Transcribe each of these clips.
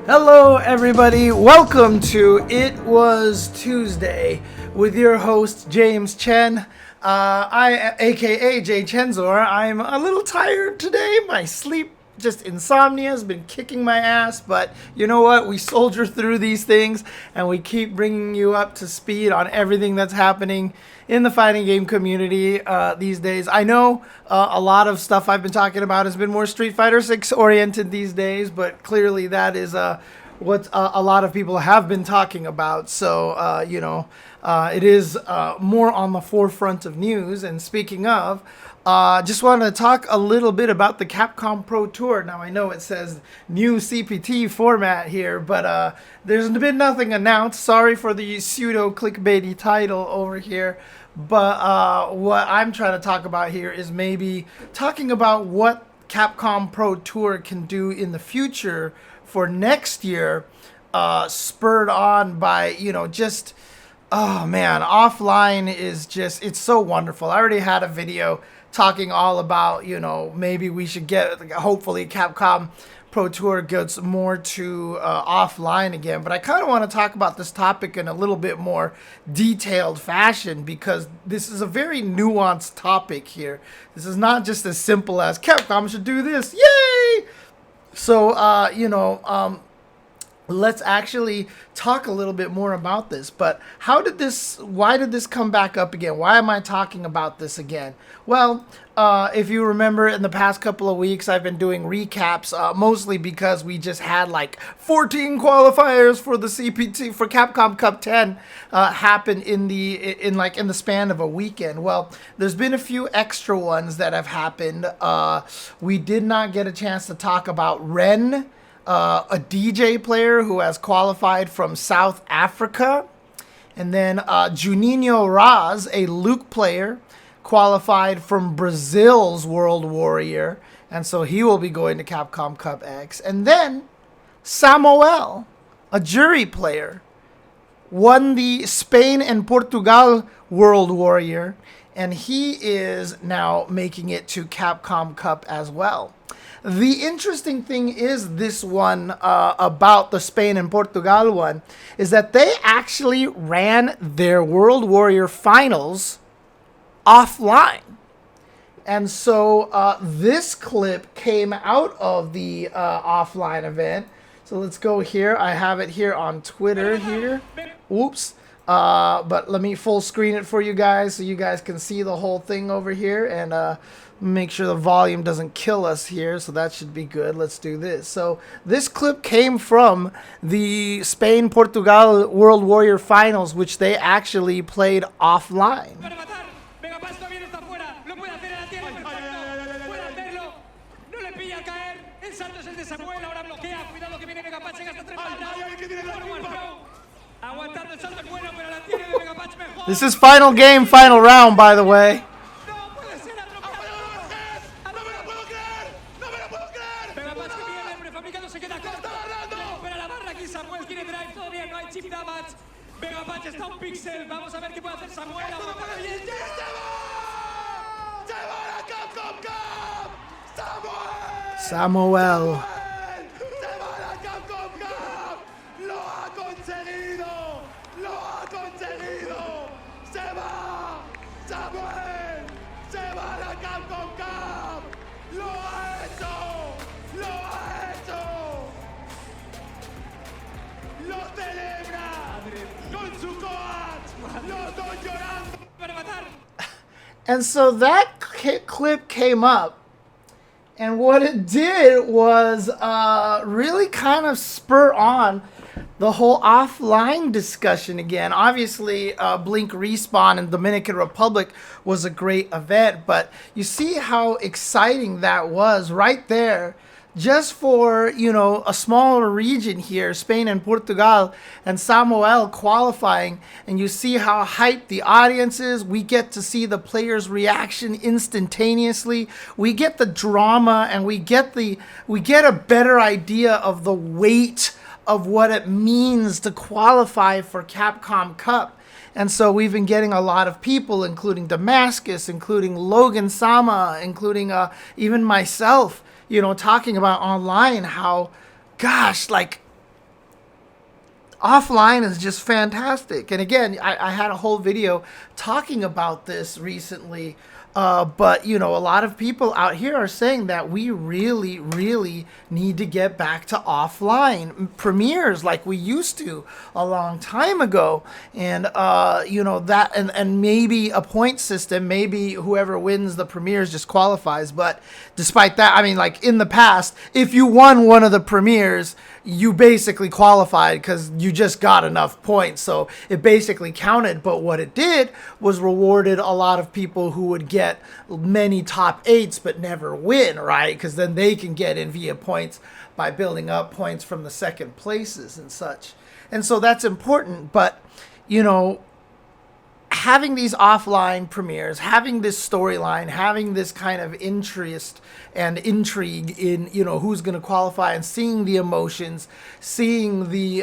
Hello, everybody. Welcome to It Was Tuesday with your host, James Chen. aka Jay Chenzor. I'm a little tired today. My sleep, just insomnia, has been kicking my ass. But you know what? We soldier through these things and we keep bringing you up to speed on everything that's happening in the fighting game community these days. I know a lot of stuff I've been talking about has been more Street Fighter 6 oriented these days, but clearly that is what a lot of people have been talking about. So, it is more on the forefront of news. And speaking of, just wanted to talk a little bit about the Capcom Pro Tour. Now, I know it says new CPT format here, but there's been nothing announced. Sorry for the pseudo clickbaity title over here. But what I'm trying to talk about here is maybe talking about what Capcom Pro Tour can do in the future for next year, spurred on by, oh man, offline is just, it's so wonderful. I already had a video talking all about, maybe we should get, hopefully Capcom Pro Tour gets more to offline again. But I kind of want to talk about this topic in a little bit more detailed fashion because this is a very nuanced topic here. This is not just as simple as Capcom should do this. Yay! So, let's actually talk a little bit more about this. But why did this come back up again? Why am I talking about this again? Well, if you remember, in the past couple of weeks, I've been doing recaps, mostly because we just had like 14 qualifiers for the CPT for Capcom Cup 10 happen in the span of a weekend. Well, there's been a few extra ones that have happened. We did not get a chance to talk about Ren, a DJ player who has qualified from South Africa, and then Juninho Raz, a Luke player, qualified from Brazil's World Warrior, and so he will be going to Capcom Cup X. And then Samuel, a jury player, won the Spain and Portugal World Warrior, and he is now making it to Capcom Cup as well. The interesting thing is this one about the Spain and Portugal one is that they actually ran their World Warrior finals offline. And so this clip came out of the offline event. So let's go here. I have it here on Twitter here. Oops. But let me full screen it for you guys so you guys can see the whole thing over here, and make sure the volume doesn't kill us here. So that should be good. Let's do this. So this clip came from the Spain-Portugal World Warrior Finals, which they actually played offline. This is final game, final round, by the way. Samuel. And so that clip came up, and what it did was really kind of spur on the whole offline discussion again. Obviously, Blink Respawn in Dominican Republic was a great event, but you see how exciting that was right there. Just for, a smaller region here, Spain and Portugal, and Samuel qualifying, and you see how hyped the audience is. We get to see the players' reaction instantaneously. We get the drama, and we get a better idea of the weight of what it means to qualify for Capcom Cup. And so we've been getting a lot of people, including Damascus, including Logan Sama, including even myself, talking about online how, gosh, like offline is just fantastic. And again, I had a whole video talking about this recently. But, you know, a lot of people out here are saying that we really, really need to get back to offline premieres like we used to a long time ago. And, you know, that and maybe a point system, maybe whoever wins the premieres just qualifies. But despite that, I mean, like in the past, if you won one of the premieres, you basically qualified because you just got enough points. So it basically counted. But what it did was rewarded a lot of people who would get many top 8s but never win, right? Because then they can get in via points by building up points from the second places and such. And so that's important. But, you know, having these offline premieres, having this storyline, having this kind of interest and intrigue in, you know, who's going to qualify, and seeing the emotions, seeing the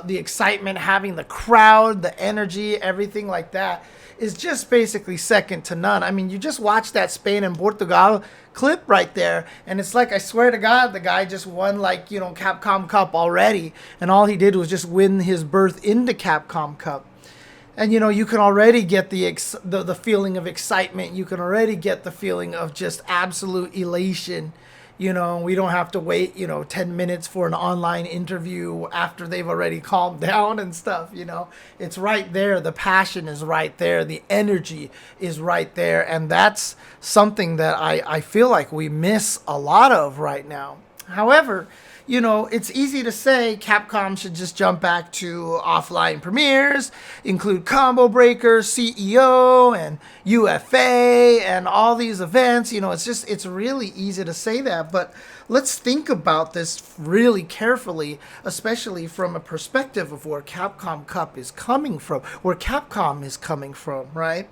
excitement, having the crowd, the energy, everything like that is just basically second to none. I mean, you just watch that Spain and Portugal clip right there, and it's like, I swear to God, the guy just won, like, you know, Capcom Cup already, and all he did was just win his berth into Capcom Cup. And, you know, you can already get the feeling of excitement. You can already get the feeling of just absolute elation. You know, we don't have to wait, you know, 10 minutes for an online interview after they've already calmed down and stuff, you know. It's right there. The passion is right there. The energy is right there. And that's something that I feel like we miss a lot of right now. However, you know, it's easy to say Capcom should just jump back to offline premieres, include Combo Breaker, CEO, and UFA, and all these events. You know, it's really easy to say that, but let's think about this really carefully, especially from a perspective of where Capcom Cup is coming from, where Capcom is coming from, right?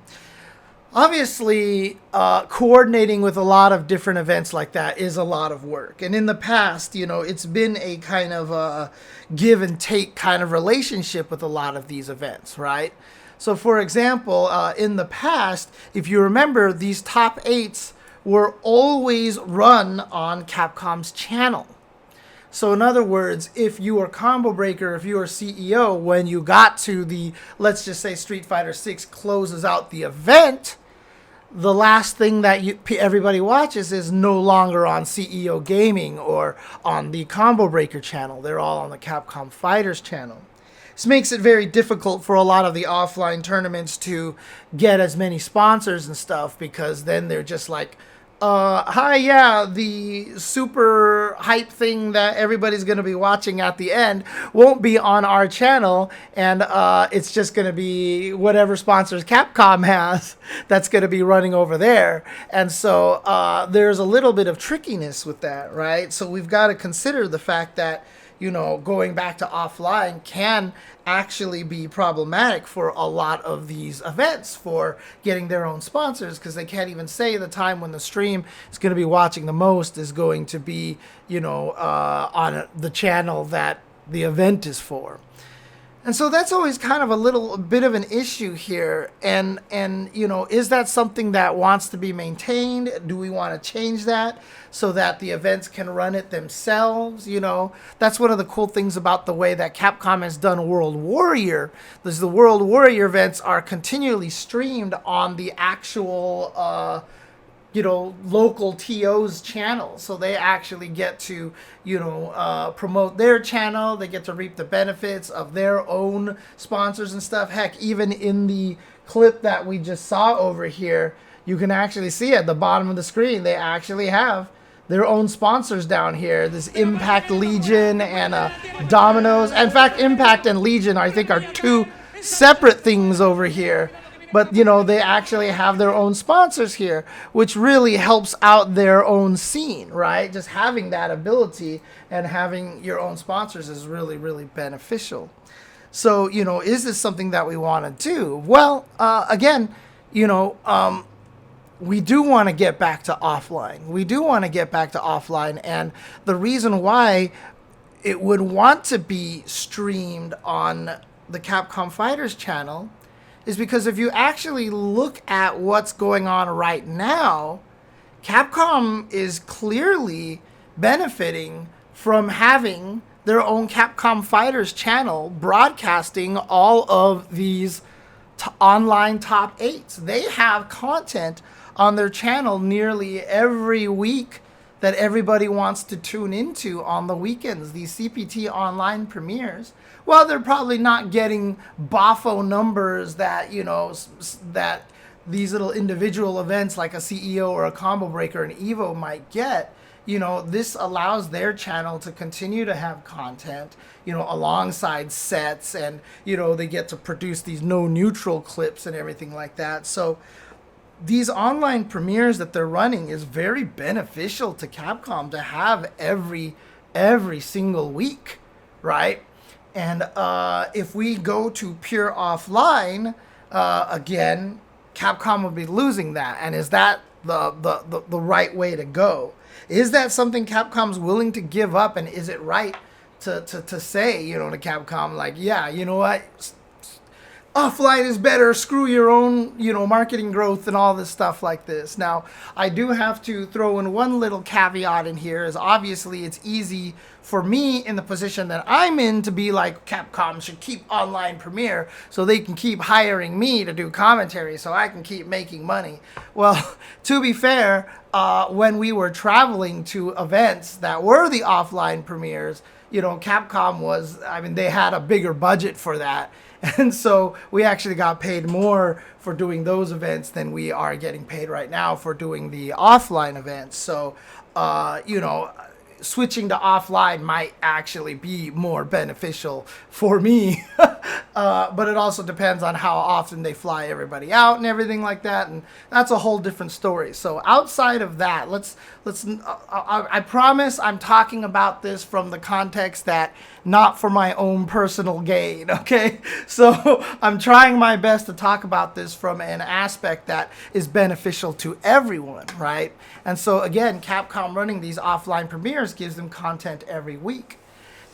Obviously, coordinating with a lot of different events like that is a lot of work. And in the past, you know, it's been a kind of a give and take kind of relationship with a lot of these events, right? So, for example, in the past, if you remember, these top 8s were always run on Capcom's channel. So in other words, if you were Combo Breaker, if you were CEO, when you got to the, let's just say Street Fighter 6 closes out the event, the last thing that everybody watches is no longer on CEO Gaming or on the Combo Breaker channel. They're all on the Capcom Fighters channel. This makes it very difficult for a lot of the offline tournaments to get as many sponsors and stuff, because then they're just like, hi, yeah, the super hype thing that everybody's going to be watching at the end won't be on our channel, and it's just going to be whatever sponsors Capcom has that's going to be running over there. And so there's a little bit of trickiness with that, right? So we've got to consider the fact that, you know, going back to offline can actually be problematic for a lot of these events for getting their own sponsors, because they can't even say the time when the stream is going to be watching the most is going to be, you know, on the channel that the event is for. And so that's always kind of a bit of an issue here. And you know, is that something that wants to be maintained? Do we want to change that so that the events can run it themselves? You know, that's one of the cool things about the way that Capcom has done World Warrior. Is the World Warrior events are continually streamed on the actual you know, local TO's channel. So they actually get to, you know, promote their channel. They get to reap the benefits of their own sponsors and stuff. Heck, even in the clip that we just saw over here, you can actually see at the bottom of the screen, they actually have their own sponsors down here. This Impact Legion and Domino's. In fact, Impact and Legion, I think, are two separate things over here. But, you know, they actually have their own sponsors here, which really helps out their own scene, right? Just having that ability and having your own sponsors is really, really beneficial. So, you know, is this something that we want to do? Well, again, you know, we do want to get back to offline. We do want to get back to offline. And the reason why it would want to be streamed on the Capcom Fighters channel is because if you actually look at what's going on right now, Capcom is clearly benefiting from having their own Capcom Fighters channel broadcasting all of these online top 8s. They have content on their channel nearly every week that everybody wants to tune into on the weekends, these CPT online premieres. Well, they're probably not getting boffo numbers that, that these little individual events like a CEO or a Combo Breaker and Evo might get. This allows their channel to continue to have content, alongside sets, and, they get to produce these no neutral clips and everything like that. So these online premieres that they're running is very beneficial to Capcom to have every single week, right? And if we go to pure offline, again, Capcom would be losing that. And is that the right way to go? Is that something Capcom's willing to give up? And is it right to say, to Capcom, like, yeah, you know what? Offline is better. Screw your own, marketing growth and all this stuff like this. Now, I do have to throw in one little caveat in here, is obviously it's easy for me in the position that I'm in to be like, Capcom should keep online premiere so they can keep hiring me to do commentary so I can keep making money. Well, to be fair, when we were traveling to events that were the offline premieres, Capcom was, they had a bigger budget for that. And so we actually got paid more for doing those events than we are getting paid right now for doing the offline events. So, switching to offline might actually be more beneficial for me. But it also depends on how often they fly everybody out and everything like that. And that's a whole different story. So outside of that, I promise I'm talking about this from the context that not for my own personal gain, okay? So I'm trying my best to talk about this from an aspect that is beneficial to everyone, right? And so again, Capcom running these offline premieres gives them content every week.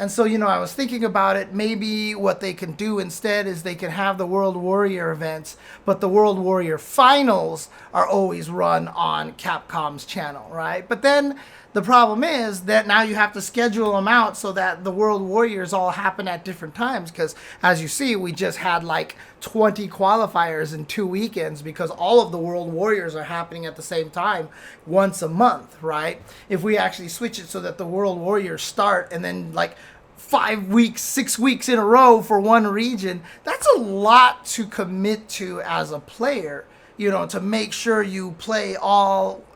And so, I was thinking about it. Maybe what they can do instead is they can have the World Warrior events, but the World Warrior finals are always run on Capcom's channel, right? But then the problem is that now you have to schedule them out so that the World Warriors all happen at different times. Because as you see, we just had like 20 qualifiers in 2 weekends because all of the World Warriors are happening at the same time once a month, right? If we actually switch it so that the World Warriors start and then like 5 weeks, 6 weeks in a row for one region, that's a lot to commit to as a player. To make sure you play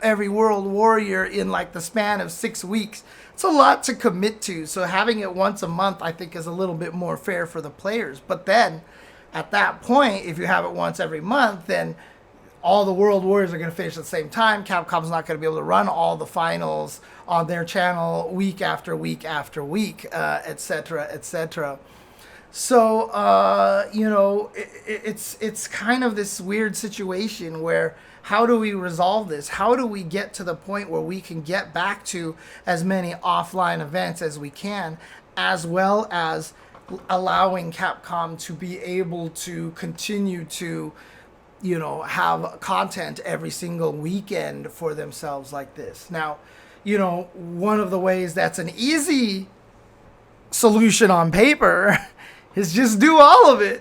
every World Warrior in like the span of 6 weeks. It's a lot to commit to. So having it once a month, I think, is a little bit more fair for the players. But then at that point, if you have it once every month, then all the World Warriors are going to finish at the same time. Capcom's not going to be able to run all the finals on their channel week after week after week, etc., etc. So, it's kind of this weird situation where how do we resolve this? How do we get to the point where we can get back to as many offline events as we can, as well as allowing Capcom to be able to continue to, have content every single weekend for themselves like this? Now, one of the ways that's an easy solution on paper is just do all of it.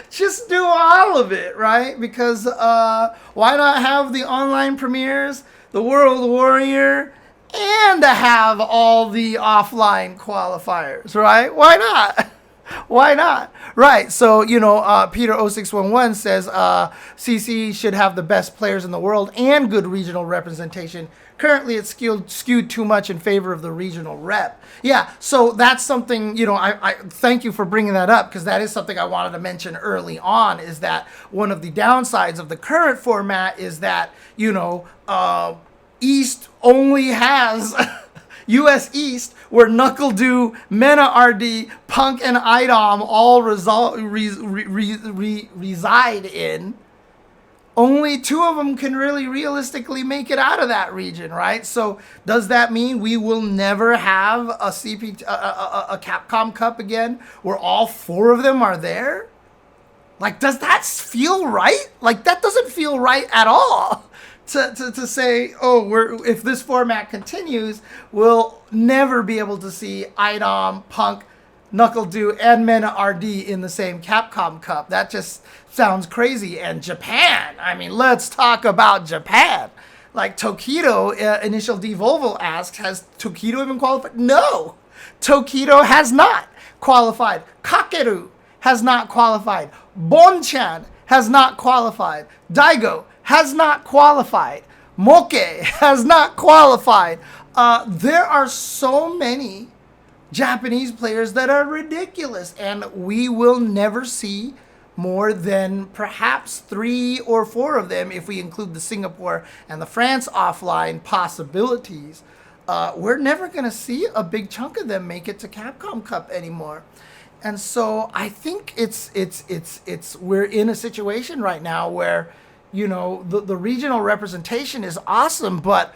Just do all of it, right? Because why not have the online premieres, the World Warrior, and to have all the offline qualifiers, right? Why not? Why not? Right. So, Peter0611 says CC should have the best players in the world and good regional representation. Currently, it's skewed too much in favor of the regional rep. Yeah, so that's something, I thank you for bringing that up, because that is something I wanted to mention early on, is that one of the downsides of the current format is that, East only has US East, where NuckleDu, Mena RD, Punk, and IDOM all reside in. Only 2 of them can really realistically make it out of that region, right? So does that mean we will never have a Capcom Cup again where all 4 of them are there? Like, does that feel right? Like, that doesn't feel right at all. to say, oh, if this format continues, we'll never be able to see Idom, Punk, NuckleDu, and Mena RD in the same Capcom Cup. That just sounds crazy. And Japan, I mean, let's talk about Japan. Like Tokido, Initial D Volvo asks, has Tokido even qualified? No, Tokido has not qualified. Kakeru has not qualified. Bonchan has not qualified. Daigo has not qualified. Moke has not qualified. There are so many Japanese players that are ridiculous, and we will never see more than perhaps 3 or 4 of them if we include the Singapore and the France offline possibilities. We're never going to see a big chunk of them make it to Capcom Cup anymore. And so I think we're in a situation right now where, you know, the regional representation is awesome, but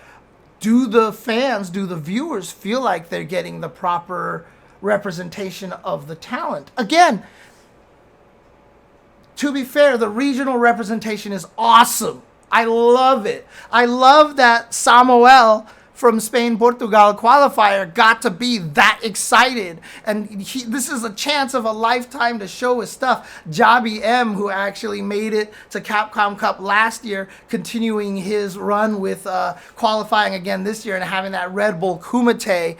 do the fans, do the viewers feel like they're getting the proper representation of the talent? Again, to be fair, the regional representation is awesome. I love it. I love that Samuel from Spain, Portugal qualifier got to be that excited. And this is a chance of a lifetime to show his stuff. Jabi M, who actually made it to Capcom Cup last year, continuing his run with qualifying again this year and having that Red Bull Kumite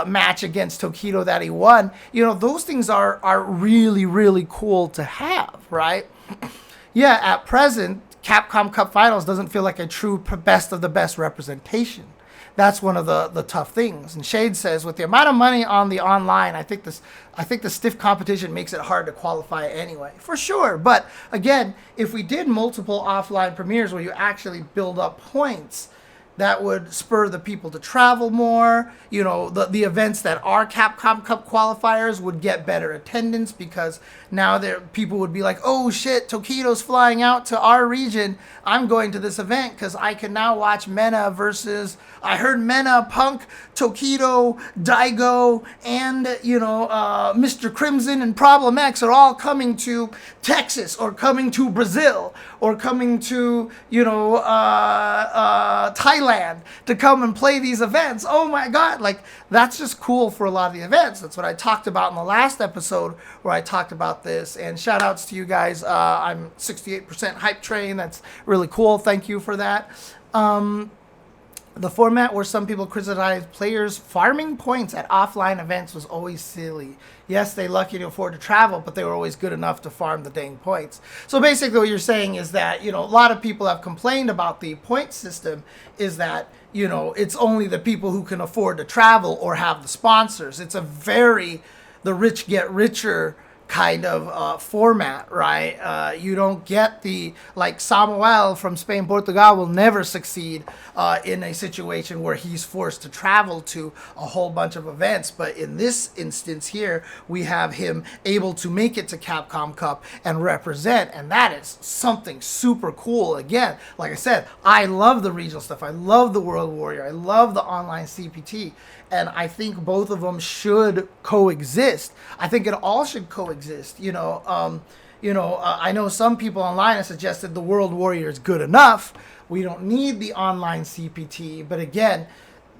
match against Tokido that he won. You know, those things are really, really cool to have, right? Yeah, at present, Capcom Cup Finals doesn't feel like a true best of the best representation. That's one of the tough things. And Shade says, with the amount of money on the online, I think the stiff competition makes it hard to qualify anyway. For sure. But again, if we did multiple offline premieres where you actually build up points, that would spur the people to travel more. You know, the events that are Capcom Cup qualifiers would get better attendance because now people would be like, oh shit, Tokido's flying out to our region. I'm going to this event because I can now watch Mena versus, I heard Mena, Punk, Tokido, Daigo, and, you know, Mr. Crimson and Problem X are all coming to Texas or coming to Brazil or coming to, you know, Thailand to come and play these events. Oh my God, like that's just cool for a lot of the events. That's what I talked about in the last episode where I talked about this. And shout outs to you guys. I'm 68% hype train. That's really cool. Thank you for that. The format where some people criticize players farming points at offline events was always silly. Yes, they lucky to afford to travel, but they were always good enough to farm the dang points. So basically what you're saying is that, you know, a lot of people have complained about the point system is that, you know, it's only the people who can afford to travel or have the sponsors. It's the rich get richer kind of format, right? You don't get like Samuel from Spain, Portugal will never succeed in a situation where he's forced to travel to a whole bunch of events. But in this instance here, we have him able to make it to Capcom Cup and represent, and that is something super cool. Again, like I said, I love the regional stuff. I love the World Warrior. I love the online CPT. And I think both of them should coexist. I think it all should coexist. I know some people online have suggested the World Warrior is good enough. We don't need the online CPT. But again,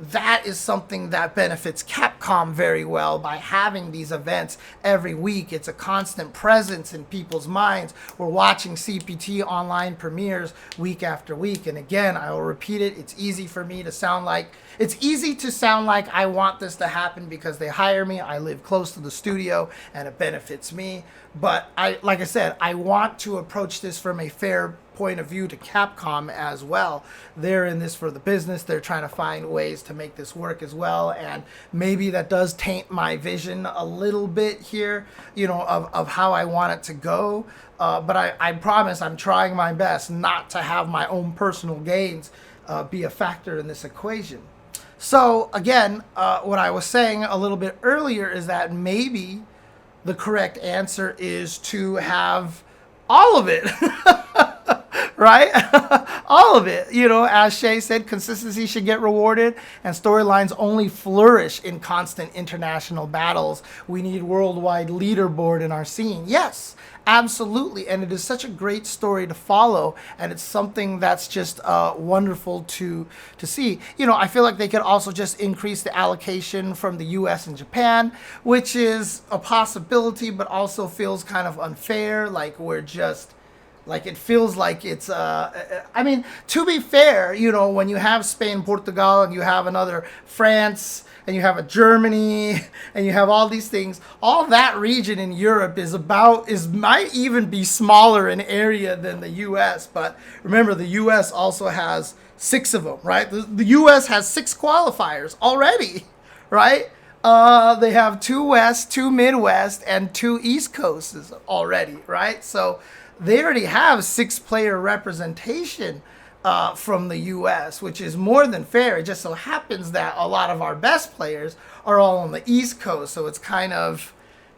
that is something that benefits Capcom very well by having these events every week. It's a constant presence in people's minds. We're watching CPT online premieres week after week. And again, I will repeat it. It's easy to sound like I want this to happen because they hire me. I live close to the studio and it benefits me. But like I said, I want to approach this from a fair point of view to Capcom as well. They're in this for the business. They're trying to find ways to make this work as well. And maybe that does taint my vision a little bit here, of how I want it to go. But I promise I'm trying my best not to have my own personal gains be a factor in this equation. So again, what I was saying a little bit earlier is that maybe the correct answer is to have all of it. Right? all of it. As Shay said, consistency should get rewarded, and storylines only flourish in constant international battles. We need worldwide leaderboard in our scene. Yes, absolutely, and it is such a great story to follow, and it's something that's just wonderful to see. I feel like they could also just increase the allocation from the U.S. and Japan, which is a possibility, but also feels kind of unfair. Like it feels like it's, to be fair, when you have Spain, Portugal, and you have another France, and you have a Germany, and you have all these things, all that region in Europe might even be smaller in area than the U.S. But remember, the U.S. also has 6 of them, right? The U.S. has 6 qualifiers already, right? They have 2 West, 2 Midwest, and 2 East Coasts already, right? So they already have 6-player representation from the U.S., which is more than fair. It just so happens that a lot of our best players are all on the East Coast, so it's kind of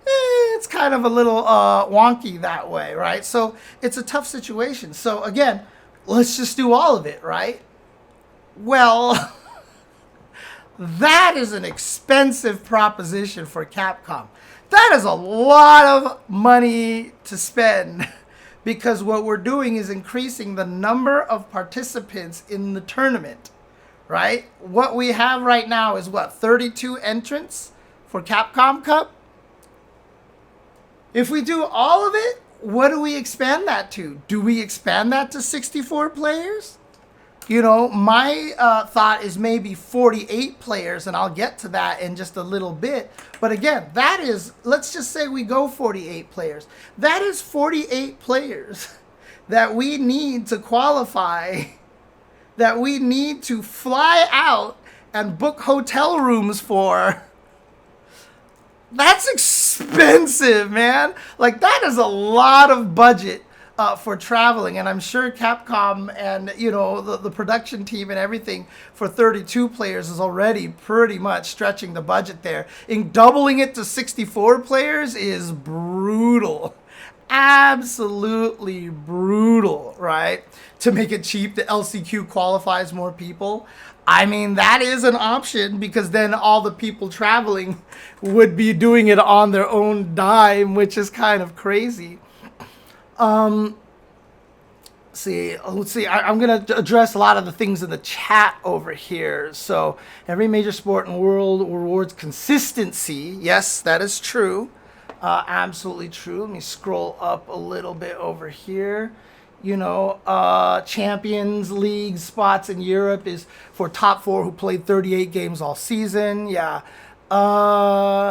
a little wonky that way, right? So it's a tough situation. So again, let's just do all of it, right? Well, that is an expensive proposition for Capcom. That is a lot of money to spend. Because what we're doing is increasing the number of participants in the tournament, right? What we have right now is 32 entrants for Capcom Cup? If we do all of it, what do we expand that to? Do we expand that to 64 players? My thought is maybe 48 players, and I'll get to that in just a little bit. But again, let's just say we go 48 players. That is 48 players that we need to qualify, that we need to fly out and book hotel rooms for. That's expensive, man. Like, that is a lot of budget for traveling, and I'm sure Capcom and the production team and everything for 32 players is already pretty much stretching the budget there. In doubling it to 64 players is brutal, absolutely brutal, right? To make it cheap, the LCQ qualifies more people. That is an option, because then all the people traveling would be doing it on their own dime, which is kind of crazy. Let's see. I'm going to address a lot of the things in the chat over here. So, every major sport in the world rewards consistency. Yes, that is true. Absolutely true. Let me scroll up a little bit over here. Champions League spots in Europe is for top 4 who played 38 games all season. Yeah. The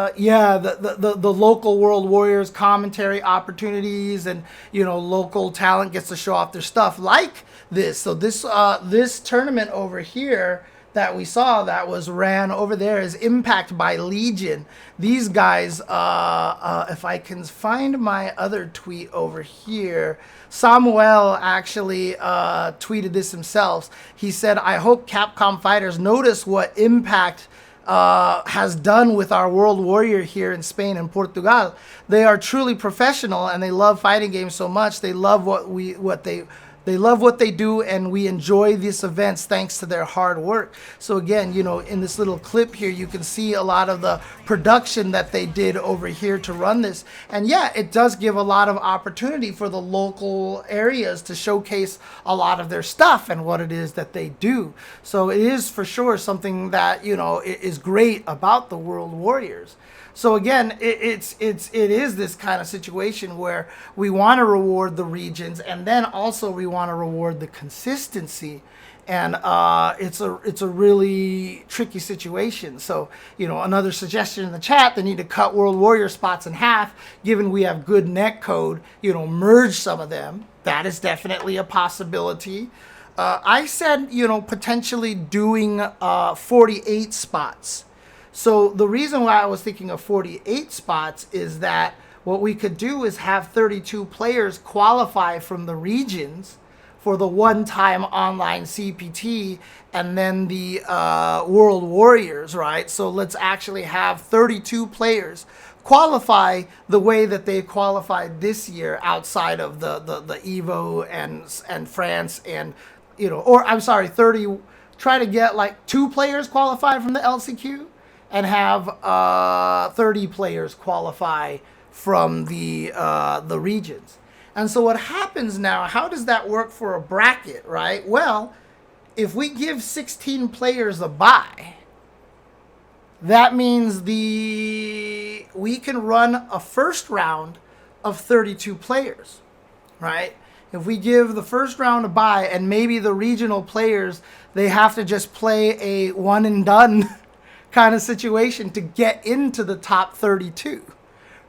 local World Warriors commentary opportunities, and local talent gets to show off their stuff like this. So this tournament over here that we saw that was ran over there is Impact by Legion. These guys, if I can find my other tweet over here, Samuel actually tweeted this himself. He said, "I hope Capcom Fighters notice what Impact has done with our World Warrior here in Spain and Portugal. They are truly professional, and they love fighting games so much. They love they love what they do, and we enjoy these events thanks to their hard work." So again, in this little clip here, you can see a lot of the production that they did over here to run this. And yeah, it does give a lot of opportunity for the local areas to showcase a lot of their stuff and what it is that they do. So it is for sure something that, is great about the World Warriors. So again, it is this kind of situation where we want to reward the regions, and then also we want to reward the consistency, and it's a really tricky situation. So another suggestion in the chat: they need to cut World Warrior spots in half. Given we have good net code, merge some of them. That is definitely a possibility. I said potentially doing 48 spots. So the reason why I was thinking of 48 spots is that what we could do is have 32 players qualify from the regions for the one-time online CPT, and then the World Warriors, right? So let's actually have 32 players qualify the way that they qualified this year outside of the EVO and France and or I'm sorry, 30. Try to get like 2 players qualified from the LCQ, and have 30 players qualify from the regions. And so what happens now? How does that work for a bracket, right? Well, if we give 16 players a bye, that means we can run a first round of 32 players, right? If we give the first round a bye, and maybe the regional players, they have to just play a one and done kind of situation to get into the top 32,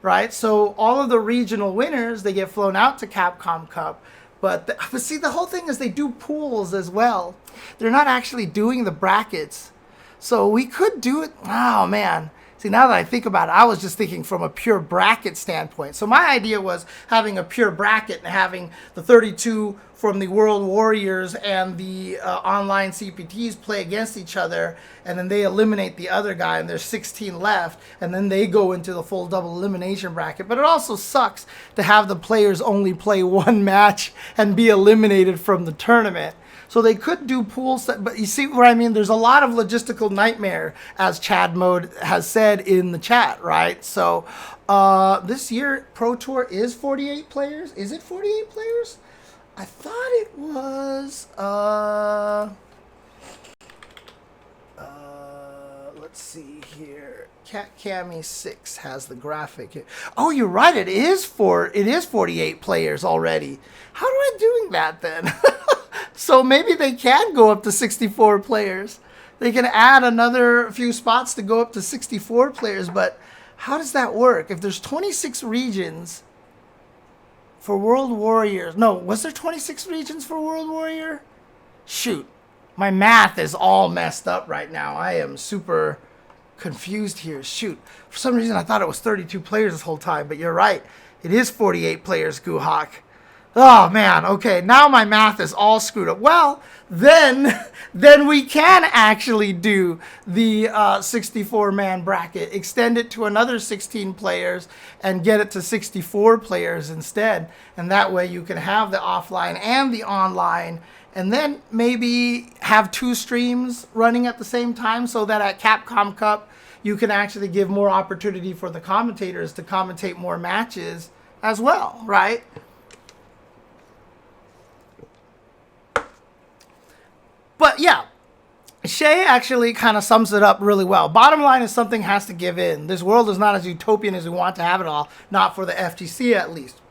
right? So all of the regional winners, they get flown out to Capcom Cup. But see, the whole thing is they do pools as well. They're not actually doing the brackets. So we could do it. Oh, man. See, now that I think about it, I was just thinking from a pure bracket standpoint. So my idea was having a pure bracket and having the 32 from the World Warriors and the online CPTs play against each other, and then they eliminate the other guy, and there's 16 left, and then they go into the full double elimination bracket. But it also sucks to have the players only play one match and be eliminated from the tournament. So they could do pools, but you see what I mean? There's a lot of logistical nightmare, as Chad Mode has said in the chat, right? So this year, Pro Tour is 48 players. Is it 48 players? I thought it was, let's see here. Cat Cammy 6 has the graphic here. Oh, you're right. It is 48 players already. How am I doing that then? So maybe they can go up to 64 players. They can add another few spots to go up to 64 players. But how does that work? If there's 26 regions for World Warriors. No, was there 26 regions for World Warrior? Shoot. My math is all messed up right now. I am super confused here. Shoot. For some reason, I thought it was 32 players this whole time. But you're right. It is 48 players, Goooood. Oh, man. Okay, now my math is all screwed up. Well, then we can actually do the 64-man bracket, extend it to another 16 players, and get it to 64 players instead. And that way you can have the offline and the online, and then maybe have 2 streams running at the same time, so that at Capcom Cup you can actually give more opportunity for the commentators to commentate more matches as well, right? But yeah, Shay actually kind of sums it up really well. Bottom line is something has to give in. This world is not as utopian as we want to have it all, not for the FTC at least.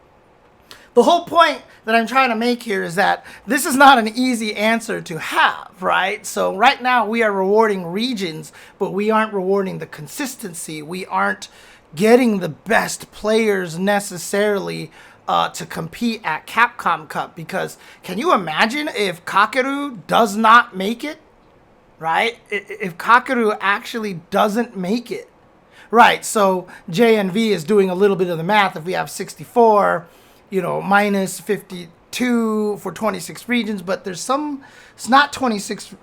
The whole point that I'm trying to make here is that this is not an easy answer to have, right? So right now we are rewarding regions, but we aren't rewarding the consistency. We aren't getting the best players necessarily to compete at Capcom Cup, because can you imagine if Kakeru does not make it, right? If Kakeru actually doesn't make it, right? So JNV is doing a little bit of the math. If we have 64, minus 52 for 26 regions, but there's it's not 26.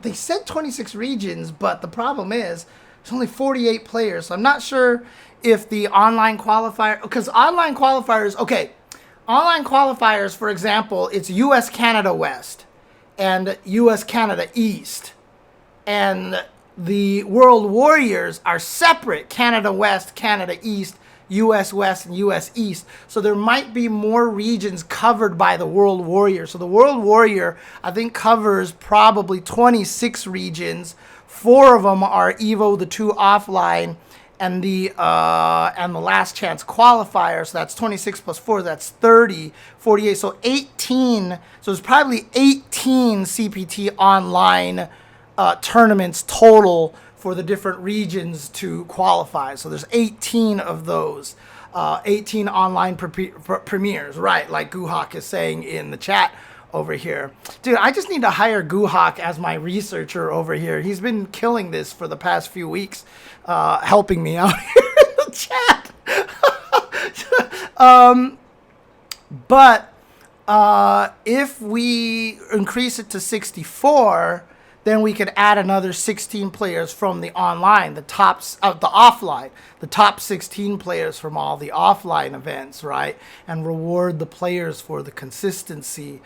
They said 26 regions, but the problem is there's only 48 players. So I'm not sure if the online qualifier, because online qualifiers, for example, it's US Canada West and US Canada East, and the World Warriors are separate: Canada West, Canada East, US West, and US East. So there might be more regions covered by the World Warrior. So the World Warrior, I think, covers probably 26 regions. 4 of them are EVO, the 2 offline, and the last chance qualifier. So that's 26 plus 4, that's 30, 48. So 18. So there's probably 18 CPT online tournaments total for the different regions to qualify. So there's 18 of those, 18 online premieres, right? Like Goooood is saying in the chat over here. Dude, I just need to hire Goooood as my researcher over here. He's been killing this for the past few weeks, helping me out here in the chat. But if we increase it to 64, then we could add another 16 players from the online, the offline, the top 16 players from all the offline events, right? And reward the players for the consistency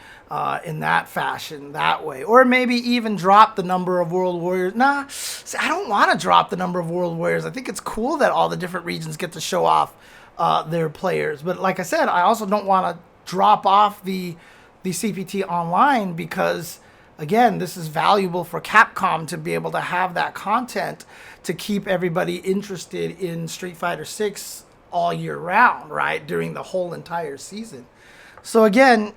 in that fashion, that way. Or maybe even drop the number of World Warriors. Nah, see, I don't want to drop the number of World Warriors. I think it's cool that all the different regions get to show off their players. But like I said, I also don't want to drop off the CPT online because, again, this is valuable for Capcom to be able to have that content to keep everybody interested in Street Fighter 6 all year round, right? During the whole entire season. So again,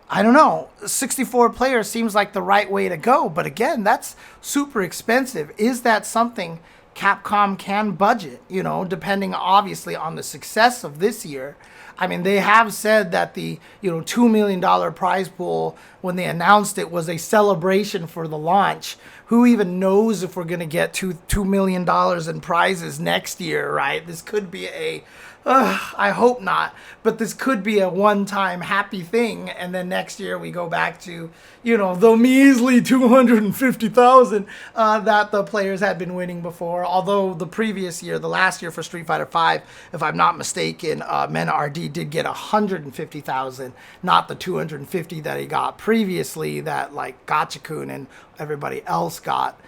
I don't know, 64 players seems like the right way to go. But again, that's super expensive. Is that something Capcom can budget, you know, depending obviously on the success of this year? I mean, they have said that the, $2 million prize pool, when they announced it, was a celebration for the launch. Who even knows if we're going to get $2 million in prizes next year, right? This could be I hope not, but this could be a one-time happy thing, and then next year we go back to, the measly 250,000 that the players had been winning before. Although the previous year, the last year for Street Fighter V, if I'm not mistaken, Mena RD did get 150,000, not the 250 that he got previously that like Gachikun and everybody else got.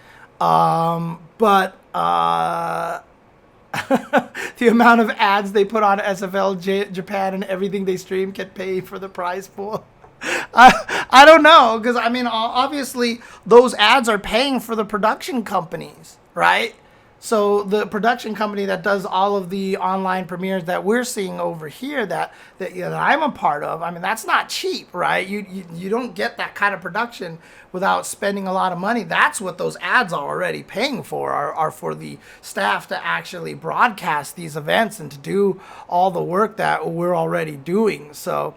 The amount of ads they put on SFL Japan and everything they stream get paid for the prize pool. I don't know, because I mean, obviously those ads are paying for the production companies, right? So the production company that does all of the online premieres that we're seeing over here that I'm a part of, I mean, that's not cheap, right? You don't get that kind of production without spending a lot of money. That's what those ads are already paying for, are for the staff to actually broadcast these events and to do all the work that we're already doing. So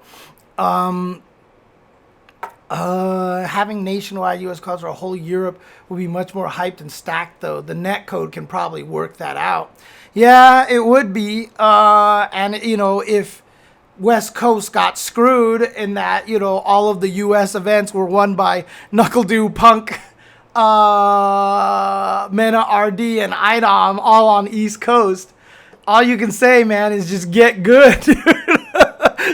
having nationwide US codes for a whole Europe would be much more hyped and stacked, though. The net code can probably work that out. Yeah, it would be. And, if West Coast got screwed in that, all of the US events were won by Knuckle Punk, Mena RD, and IDOM all on East Coast, all you can say, man, is just get good.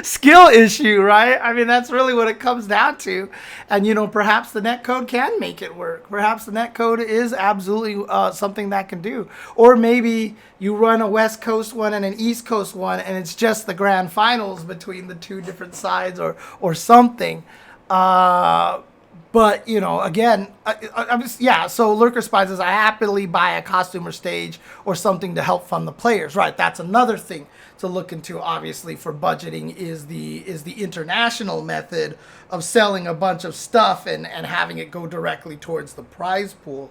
Skill issue, right? I mean, that's really what it comes down to. And, perhaps the netcode can make it work. Perhaps the netcode is absolutely something that can do. Or maybe you run a West Coast one and an East Coast one, and it's just the grand finals between the two different sides or something. But, again, I'm just, yeah, so Lurker Spy says, I happily buy a costume or stage or something to help fund the players. Right, that's another thing to look into, obviously, for budgeting is the international method of selling a bunch of stuff and having it go directly towards the prize pool.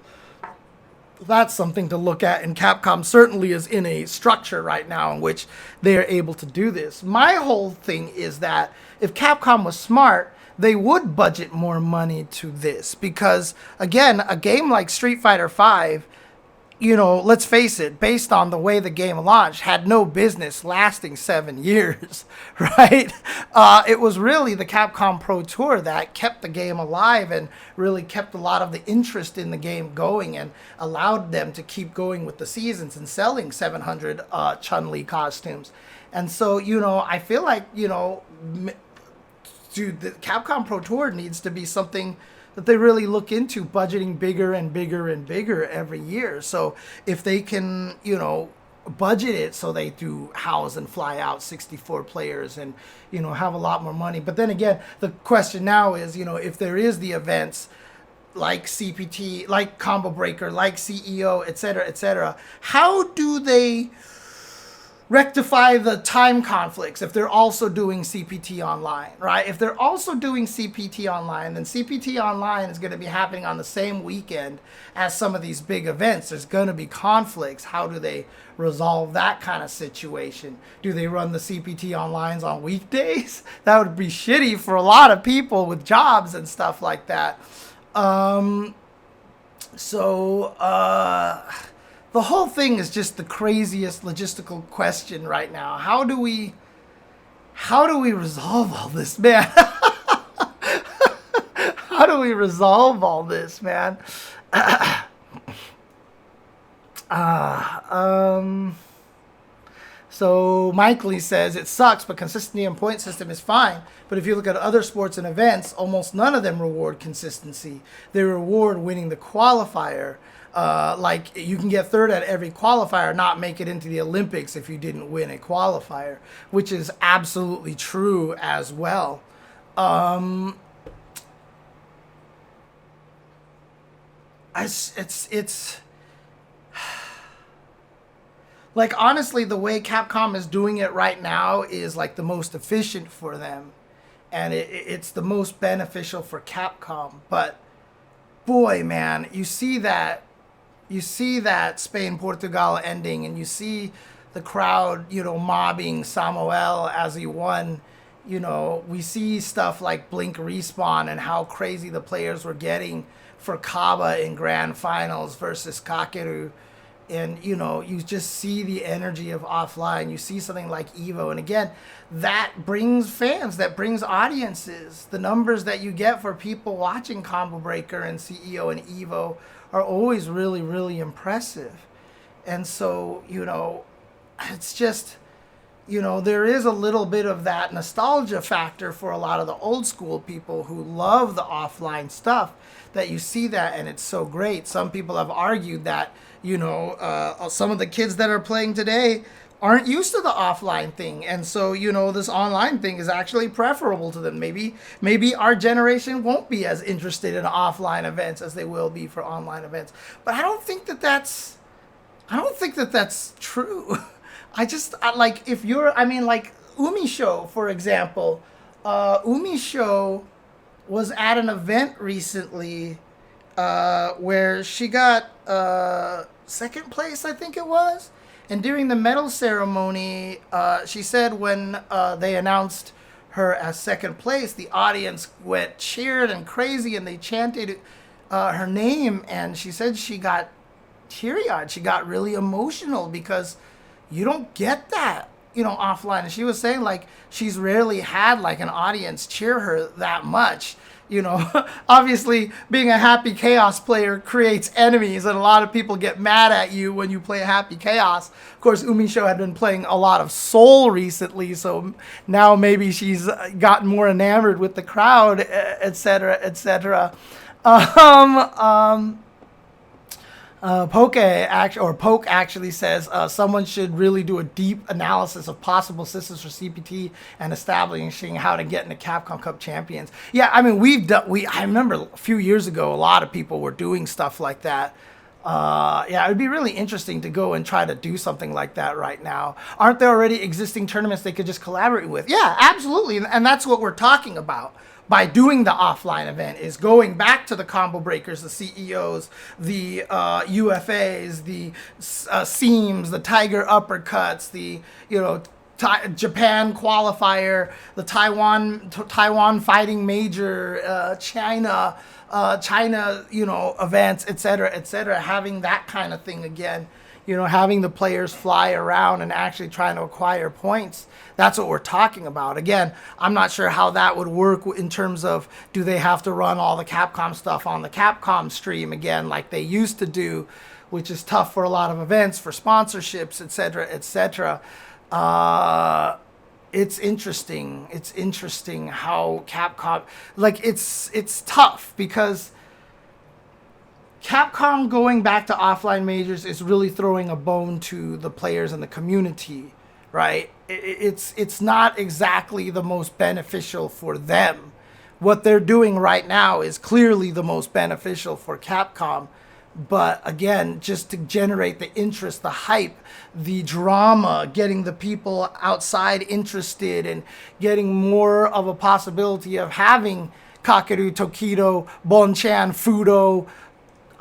That's something to look at, and Capcom certainly is in a structure right now in which they are able to do this. My whole thing is that if Capcom was smart, they would budget more money to this because, again, a game like Street Fighter V, let's face it, based on the way the game launched, had no business lasting 7 years, right? It was really the Capcom Pro Tour that kept the game alive and really kept a lot of the interest in the game going and allowed them to keep going with the seasons and selling 700 Chun-Li costumes. And so, I feel like, dude, the Capcom Pro Tour needs to be something that they really look into, budgeting bigger and bigger and bigger every year. So if they can, budget it so they do house and fly out 64 players and, have a lot more money. But then again, the question now is, if there is the events like CPT, like Combo Breaker, like CEO, et cetera, how do they rectify the time conflicts if they're also doing CPT online, right? If they're also doing CPT online, then CPT online is going to be happening on the same weekend as some of these big events. There's going to be conflicts. How do they resolve that kind of situation? Do they run the CPT onlines on weekdays? That would be shitty for a lot of people with jobs and stuff like that. The whole thing is just the craziest logistical question right now. How do we resolve all this, man? How do we resolve all this, man? So Mike Lee says it sucks, but consistency and point system is fine. But if you look at other sports and events, almost none of them reward consistency. They reward winning the qualifier. Like you can get third at every qualifier, not make it into the Olympics if you didn't win a qualifier, which is absolutely true as well. It's like honestly, the way Capcom is doing it right now is like the most efficient for them, and it's the most beneficial for Capcom. But boy, man, you see that Spain Portugal ending, and you see the crowd, mobbing Samuel as he won. We see stuff like Blink Respawn and how crazy the players were getting for Kaba in grand finals versus Kakeru. And, you just see the energy of offline. You see something like Evo. And again, that brings fans, that brings audiences. The numbers that you get for people watching Combo Breaker and CEO and Evo are always really, really impressive. And so, it's just, there is a little bit of that nostalgia factor for a lot of the old school people who love the offline stuff, that you see that and it's so great. Some people have argued that, some of the kids that are playing today aren't used to the offline thing. And so, this online thing is actually preferable to them. Maybe our generation won't be as interested in offline events as they will be for online events. But I don't think that that's true. Like Umi Show, for example. Umi Show was at an event recently where she got second place, I think it was. And during the medal ceremony, she said when they announced her as second place, the audience went cheered and crazy, and they chanted her name. And she said she got teary-eyed. She got really emotional because you don't get that, offline. And she was saying like she's rarely had like an audience cheer her that much. Obviously being a Happy Chaos player creates enemies, and a lot of people get mad at you when you play Happy Chaos. Of course, Umi Show had been playing a lot of Soul recently, so now maybe she's gotten more enamored with the crowd, etc., etc. Poke actually says someone should really do a deep analysis of possible systems for CPT and establishing how to get into Capcom Cup champions. Yeah, I mean I remember a few years ago a lot of people were doing stuff like that. Yeah, it would be really interesting to go and try to do something like that right now. Aren't there already existing tournaments they could just collaborate with? Yeah, absolutely, and that's what we're talking about. By doing the offline event is going back to the Combo Breakers, the CEOs, the UFAs, the Seams, the Tiger Uppercuts, the Japan qualifier, the Taiwan Fighting Major, China events, etc. Having that kind of thing again. Having the players fly around and actually trying to acquire points. That's what we're talking about. Again, I'm not sure how that would work in terms of, do they have to run all the Capcom stuff on the Capcom stream again like they used to do, which is tough for a lot of events, for sponsorships, etc., etc. It's interesting. It's interesting how Capcom, it's tough because Capcom going back to offline majors is really throwing a bone to the players and the community, right? It's not exactly the most beneficial for them. What they're doing right now is clearly the most beneficial for Capcom. But again, just to generate the interest, the hype, the drama, getting the people outside interested and getting more of a possibility of having Kakeru, Tokido, Bonchan, Fudo,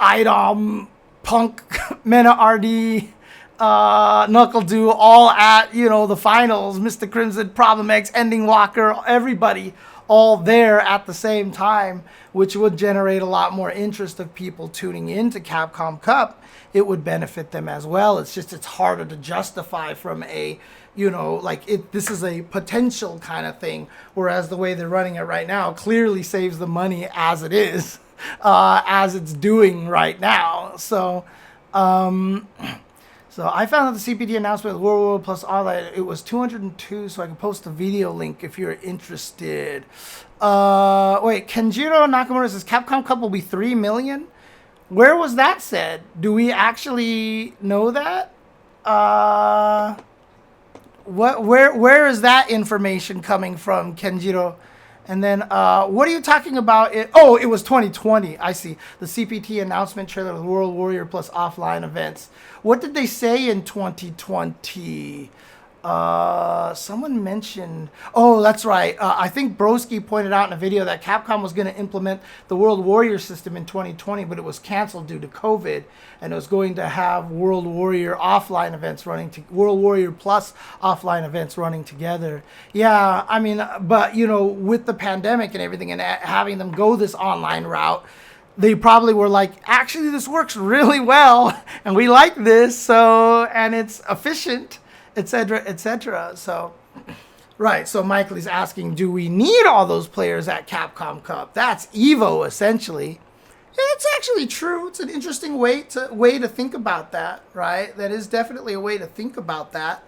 Idom, Punk, Mena RD, Knuckle Do, all at, the finals, Mr. Crimson, Problem X, Ending Walker, everybody all there at the same time, which would generate a lot more interest of people tuning into Capcom Cup. It would benefit them as well. It's harder to justify from a, this is a potential kind of thing, whereas the way they're running it right now clearly saves the money as it is. as it's doing right now. So I found out the CPT announcement with World War plus all that. It was 202, so I can post a video link if you're interested. Wait, Kenjiro Nakamura says Capcom Cup will be 3 million. Where was that said? Do we actually know that? Where is that information coming from, Kenjiro? And then, what are you talking about? It was 2020. I see. The CPT announcement trailer with World Warrior plus offline events. What did they say in 2020? Someone mentioned... Oh, that's right. I think Broski pointed out in a video that Capcom was going to implement the World Warrior system in 2020, but it was canceled due to COVID, and it was going to have World Warrior offline events running to World Warrior plus offline events running together. Yeah, I mean, but you know, with the pandemic and everything, and having them go this online route, they probably were like, actually, this works really well, and we like this, so, and it's efficient, etc., etc. So, right. So Michael is asking, do we need all those players at Capcom Cup? That's Evo, essentially. Yeah, it's actually true. It's an interesting way to think about that, right? That is definitely a way to think about that.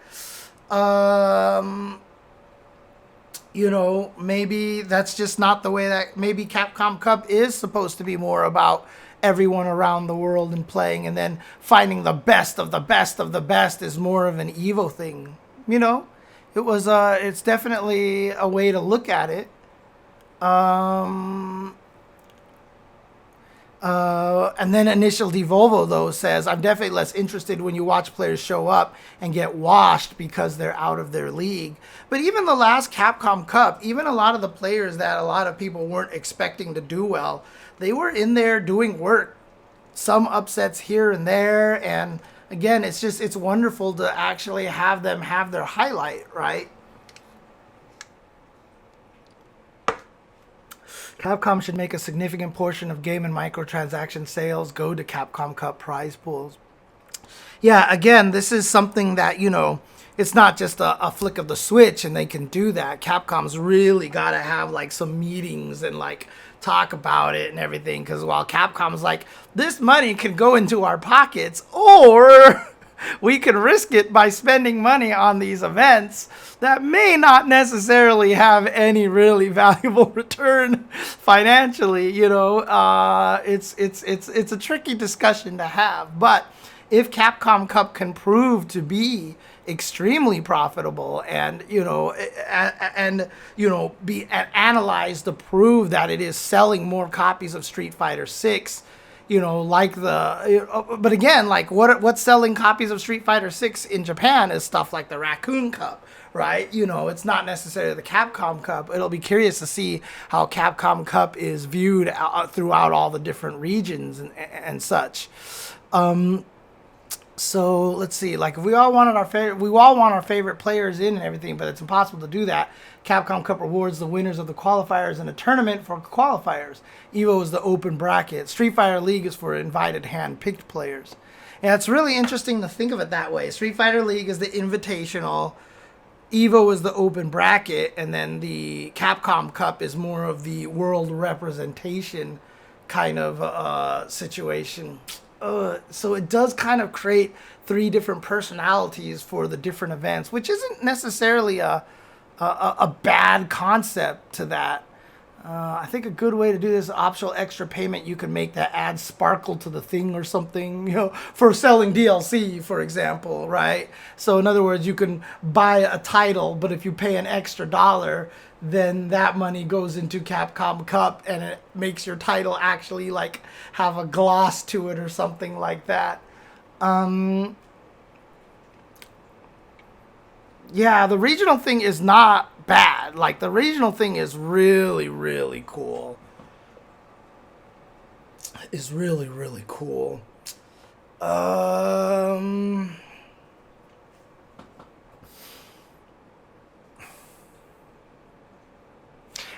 You know, maybe that's just not the way that maybe Capcom Cup is supposed to be more about everyone around the world and playing, and then finding the best of the best of the best is more of an Evo thing. You know, it's definitely a way to look at it. And then Initial D Volvo, though, says, I'm definitely less interested when you watch players show up and get washed because they're out of their league. But even the last Capcom Cup, even a lot of the players that a lot of people weren't expecting to do well, they were in there doing work. Some upsets here and there. And again, it's wonderful to actually have them have their highlight, right? Capcom should make a significant portion of game and microtransaction sales go to Capcom Cup prize pools. Yeah, again, this is something that, you know, it's not just a flick of the switch and they can do that. Capcom's really got to have like some meetings and like talk about it and everything, because while Capcom's like, this money can go into our pockets, or we can risk it by spending money on these events that may not necessarily have any really valuable return financially. You know, it's a tricky discussion to have. But if Capcom Cup can prove to be extremely profitable and, you know, be analyzed to prove that it is selling more copies of Street Fighter 6, you know, like but again, like what's selling copies of Street Fighter 6 in Japan is stuff like the Raccoon Cup, right? You know, it's not necessarily the Capcom Cup. It'll be curious to see how Capcom Cup is viewed throughout all the different regions and such. So let's see, like if we all want our favorite players in and everything, but it's impossible to do that. Capcom Cup rewards the winners of the qualifiers in a tournament for qualifiers. Evo is the open bracket. Street Fighter League is for invited hand-picked players. And it's really interesting to think of it that way. Street Fighter League is the invitational. Evo is the open bracket. And then the Capcom Cup is more of the world representation kind of situation. So it does kind of create three different personalities for the different events, which isn't necessarily a bad concept to that. I think a good way to do this optional extra payment you can make that adds sparkle to the thing or something, you know, for selling DLC, for example, right? So in other words, you can buy a title, but if you pay an extra $1, then that money goes into Capcom Cup and it makes your title actually like have a gloss to it or something like that. Yeah, the regional thing is not bad. Like the regional thing is really, really cool. Is really, really cool.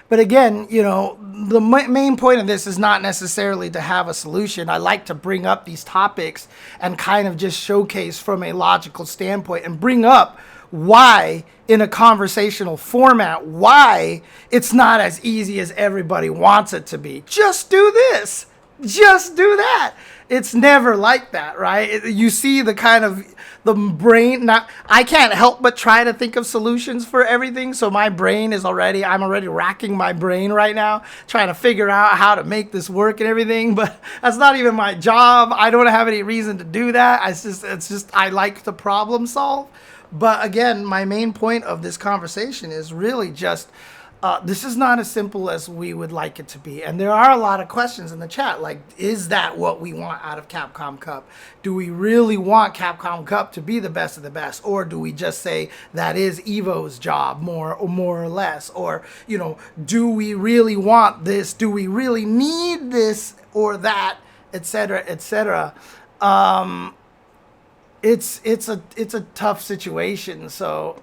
But again, you know, the main point of this is not necessarily to have a solution. I like to bring up these topics and kind of just showcase from a logical standpoint and bring up why in a conversational format, why it's not as easy as everybody wants it to be. Just do this. Just do that. It's never like that, right? You see the kind of the brain. Not, I can't help but try to think of solutions for everything. So my brain is I'm already racking my brain right now, trying to figure out how to make this work and everything. But that's not even my job. I don't have any reason to do that. It's just I like to problem solve. But again, my main point of this conversation is really just this is not as simple as we would like it to be. And there are a lot of questions in the chat, like, is that what we want out of Capcom Cup? Do we really want Capcom Cup to be the best of the best? Or do we just say that is Evo's job, more or less? Or, you know, do we really want this? Do we really need this or that, etc., etc.? It's a tough situation. So,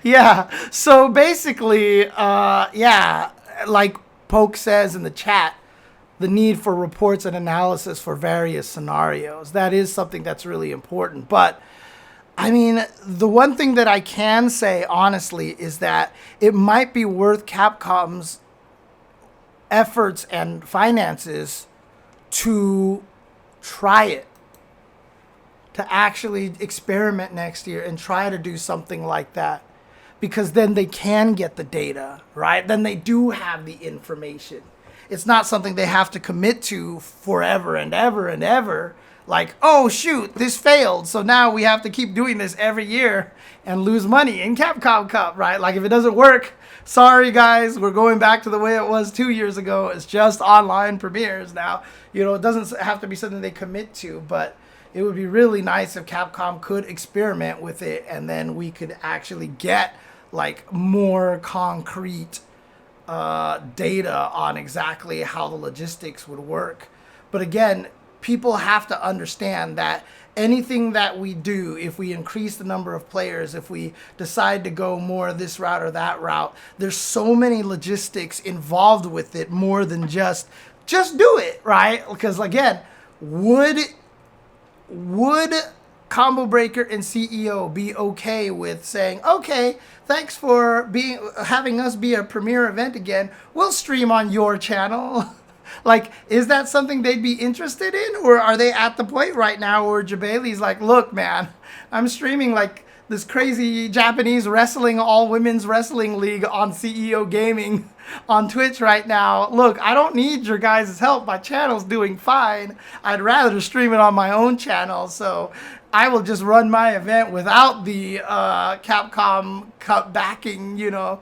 yeah. So basically, yeah, like Poke says in the chat, the need for reports and analysis for various scenarios. That is something that's really important. But I mean, the one thing that I can say honestly is that it might be worth Capcom's efforts and finances to try it, to actually experiment next year and try to do something like that, because then they can get the data, right? Then they do have the information. It's not something they have to commit to forever and ever and ever. Like, oh shoot, this failed, so now we have to keep doing this every year and lose money in Capcom Cup, right? Like, if it doesn't work, sorry guys, we're going back to the way it was 2 years ago. It's just online premieres now. You know, it doesn't have to be something they commit to, but it would be really nice if Capcom could experiment with it, and then we could actually get like more concrete data on exactly how the logistics would work. But again, people have to understand that anything that we do, if we increase the number of players, if we decide to go more this route or that route, there's so many logistics involved with it, more than just do it, right? Because again, would Combo Breaker and CEO be okay with saying, okay, thanks for having us be a premiere event again, we'll stream on your channel? Like, is that something they'd be interested in? Or are they at the point right now where Jabali's like, look, man, I'm streaming like this crazy Japanese wrestling, all women's wrestling league on CEO Gaming on Twitch right now. Look, I don't need your guys' help. My channel's doing fine. I'd rather stream it on my own channel. So I will just run my event without the Capcom Cup backing, you know.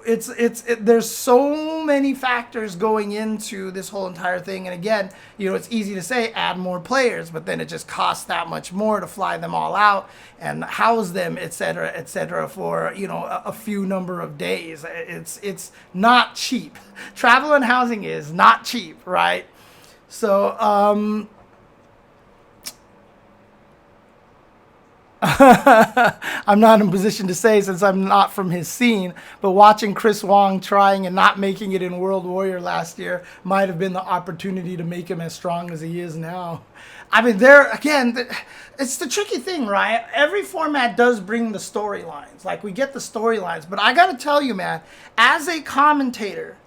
There's so many factors going into this whole entire thing. And again, you know, it's easy to say add more players, but then it just costs that much more to fly them all out and house them, et cetera, for, you know, a few number of days. It's not cheap. Travel and housing is not cheap, right? So, I'm not in a position to say, since I'm not from his scene, but watching Chris Wong trying and not making it in World Warrior last year might have been the opportunity to make him as strong as he is now. I mean, it's the tricky thing, right? Every format does bring the storylines. Like, we get the storylines, but I got to tell you, man, as a commentator,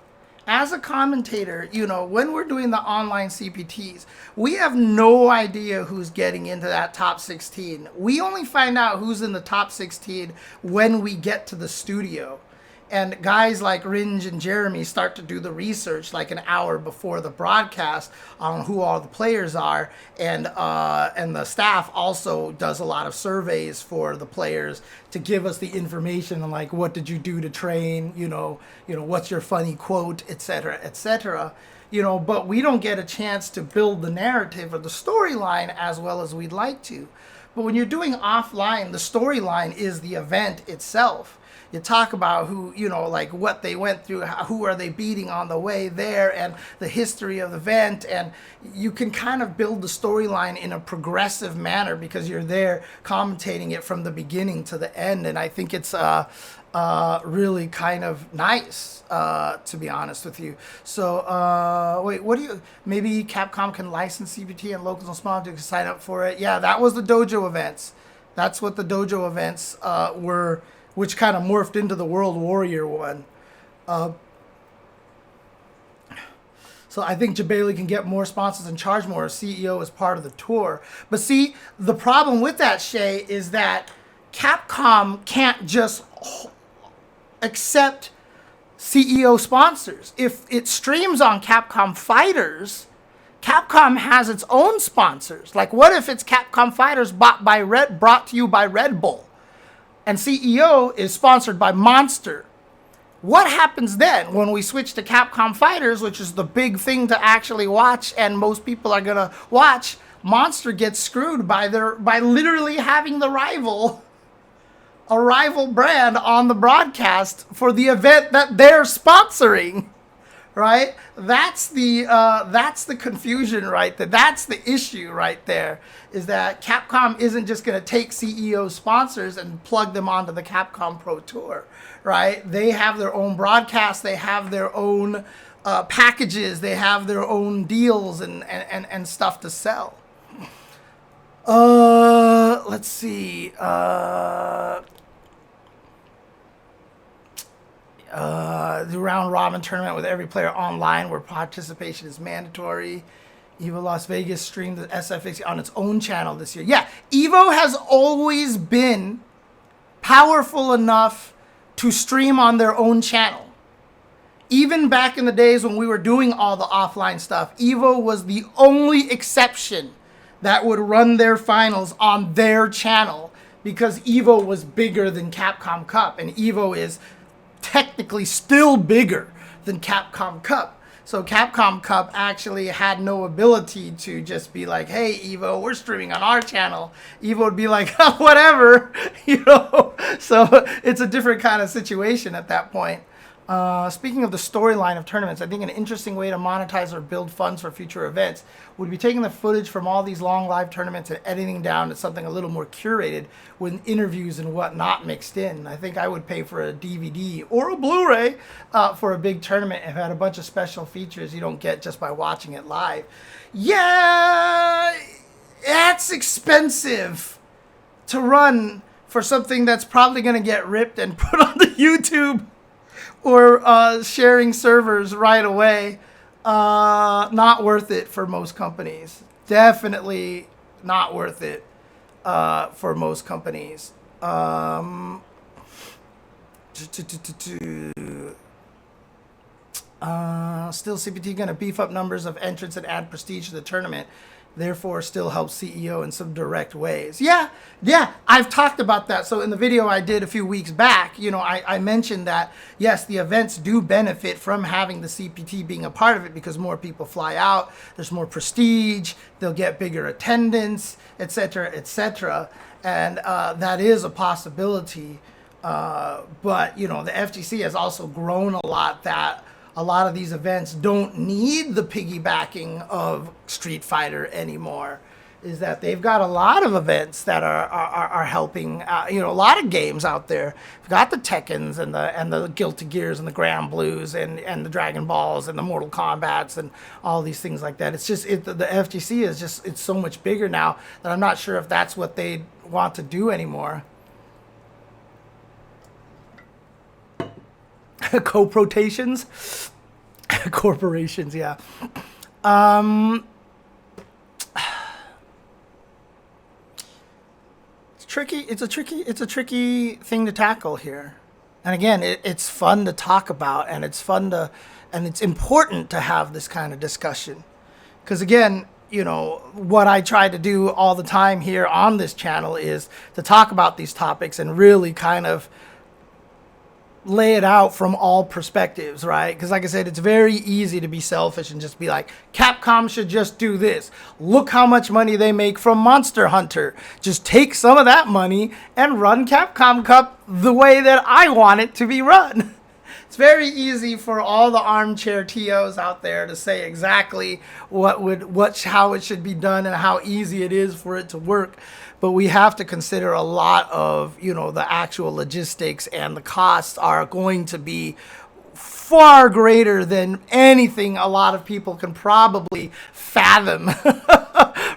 you know, when we're doing the online CPTs, we have no idea who's getting into that top 16. We only find out who's in the top 16 when we get to the studio. And guys like Ringe and Jeremy start to do the research like an hour before the broadcast on who all the players are, and the staff also does a lot of surveys for the players to give us the information on, like, what did you do to train, you know, what's your funny quote, etc. You know, but we don't get a chance to build the narrative or the storyline as well as we'd like to. But when you're doing offline, the storyline is the event itself. You talk about who, you know, like what they went through, who are they beating on the way there, and the history of the event. And you can kind of build the storyline in a progressive manner because you're there commentating it from the beginning to the end. And I think it's really kind of nice, to be honest with you. So, wait, what do you, maybe Capcom can license CPT and locals and small to sign up for it? Yeah, that was the dojo events. That's what the dojo events were, which kind of morphed into the World Warrior one. So I think Jabali can get more sponsors and charge more as CEO as part of the tour. But see, the problem with that, Shay, is that Capcom can't just accept CEO sponsors. If it streams on Capcom Fighters, Capcom has its own sponsors. Like, what if it's Capcom Fighters brought to you by Red Bull, and CEO is sponsored by Monster? What happens then when we switch to Capcom Fighters, which is the big thing to actually watch and most people are going to watch? Monster gets screwed by literally having a rival brand on the broadcast for the event that they're sponsoring, right? That's the confusion right there. That's the issue right there, is that Capcom isn't just going to take CEO sponsors and plug them onto the Capcom Pro Tour, right? They have their own broadcast. They have their own packages. They have their own deals and stuff to sell. Let's see. The round robin tournament with every player online where participation is mandatory. Evo Las Vegas streamed the SFX on its own channel this year. Yeah, Evo has always been powerful enough to stream on their own channel. Even back in the days when we were doing all the offline stuff, Evo was the only exception that would run their finals on their channel because Evo was bigger than Capcom Cup, and Evo is technically still bigger than Capcom Cup. So Capcom Cup actually had no ability to just be like, hey, Evo, we're streaming on our channel. Evo would be like, oh, whatever, you know. So it's a different kind of situation at that point. Speaking of the storyline of tournaments, I think an interesting way to monetize or build funds for future events would be taking the footage from all these long live tournaments and editing down to something a little more curated with interviews and whatnot mixed in. I think I would pay for a DVD or a Blu-ray for a big tournament if it had a bunch of special features you don't get just by watching it live. Yeah, that's expensive to run for something that's probably going to get ripped and put on the YouTube or sharing servers right away. Not worth it for most companies. Definitely not worth it for most companies. Still CPT going to beef up numbers of entrants and add prestige to the tournament, therefore still helps CEO in some direct ways. Yeah, I've talked about that. So in the video I did a few weeks back, you know, I mentioned that, yes, the events do benefit from having the CPT being a part of it because more people fly out, there's more prestige, they'll get bigger attendance, etc., etc. And that is a possibility. But, you know, the FGC has also grown a lot that a lot of these events don't need the piggybacking of Street Fighter anymore. Is that they've got a lot of events that are helping, you know, a lot of games out there. You've got the Tekkens and the Guilty Gears and the Grand Blues and the Dragon Balls and the Mortal Kombats and all these things like that. It's just the FGC is just, it's so much bigger now that I'm not sure if that's what they want to do anymore. Co-protations, corporations, yeah. It's tricky. It's a tricky thing to tackle here. And again, it's fun to talk about, and it's important to have this kind of discussion. Because again, you know, what I try to do all the time here on this channel is to talk about these topics and really kind of lay it out from all perspectives, right? Because like I said, it's very easy to be selfish and just be like, Capcom should just do this. Look how much money they make from Monster Hunter. Just take some of that money and run Capcom Cup the way that I want it to be run. It's very easy for all the armchair TOs out there to say exactly how it should be done and how easy it is for it to work. But we have to consider a lot of, the actual logistics, and the costs are going to be far greater than anything a lot of people can probably fathom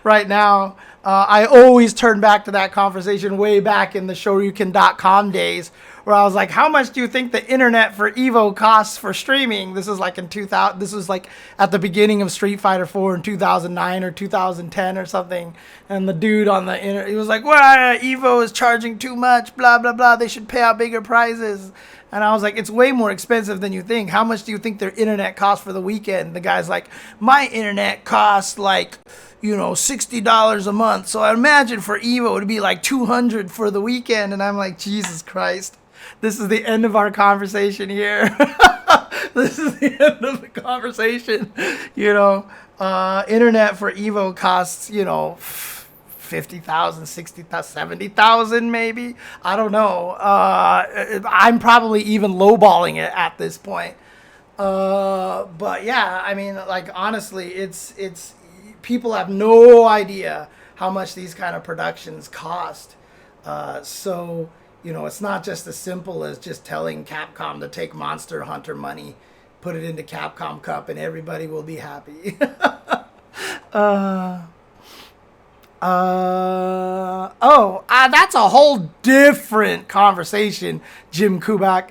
right now. I always turn back to that conversation way back in the Shoryuken.com days, where I was like, how much do you think the internet for Evo costs for streaming? This is like in 2000. This was like at the beginning of Street Fighter 4 in 2009 or 2010 or something. And the dude on the internet, he was like, well, Evo is charging too much, blah, blah, blah. They should pay out bigger prizes. And I was like, it's way more expensive than you think. How much do you think their internet costs for the weekend? The guy's like, my internet costs like, $60 a month. So I imagine for Evo, it'd be like $200 for the weekend. And I'm like, Jesus Christ, this is the end of our conversation here. This is the end of the conversation. Internet for Evo costs, 50,000, 60,000, 70,000 maybe. I don't know. I'm probably even lowballing it at this point. But yeah, I mean, like, honestly, it's people have no idea how much these kind of productions cost. So, it's not just as simple as just telling Capcom to take Monster Hunter money, put it into Capcom Cup, and everybody will be happy. That's a whole different conversation, Jim Kubak.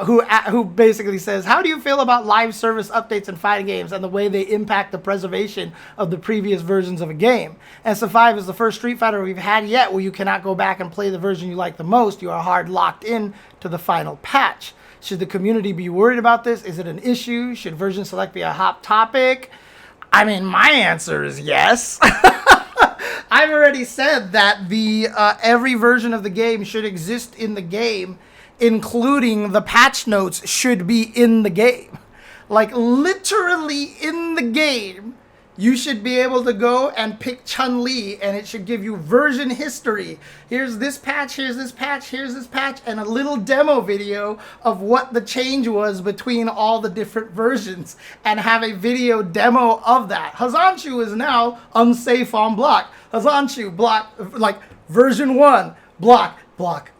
Who basically says, how do you feel about live service updates in fighting games and the way they impact the preservation of the previous versions of a game? SF5 is the first Street Fighter we've had yet where you cannot go back and play the version you like the most. You are hard locked in to the final patch. Should the community be worried about this? Is it an issue? Should version select be a hot topic? I mean, my answer is yes. I've already said that the every version of the game should exist in the game, including the patch notes should be in the game. Like, literally in the game, you should be able to go and pick Chun-Li, and it should give you version history. Here's this patch, here's this patch, here's this patch, and a little demo video of what the change was between all the different versions, and have a video demo of that. Hazanshu is now unsafe on block. Hazanshu block, like, version 1, block,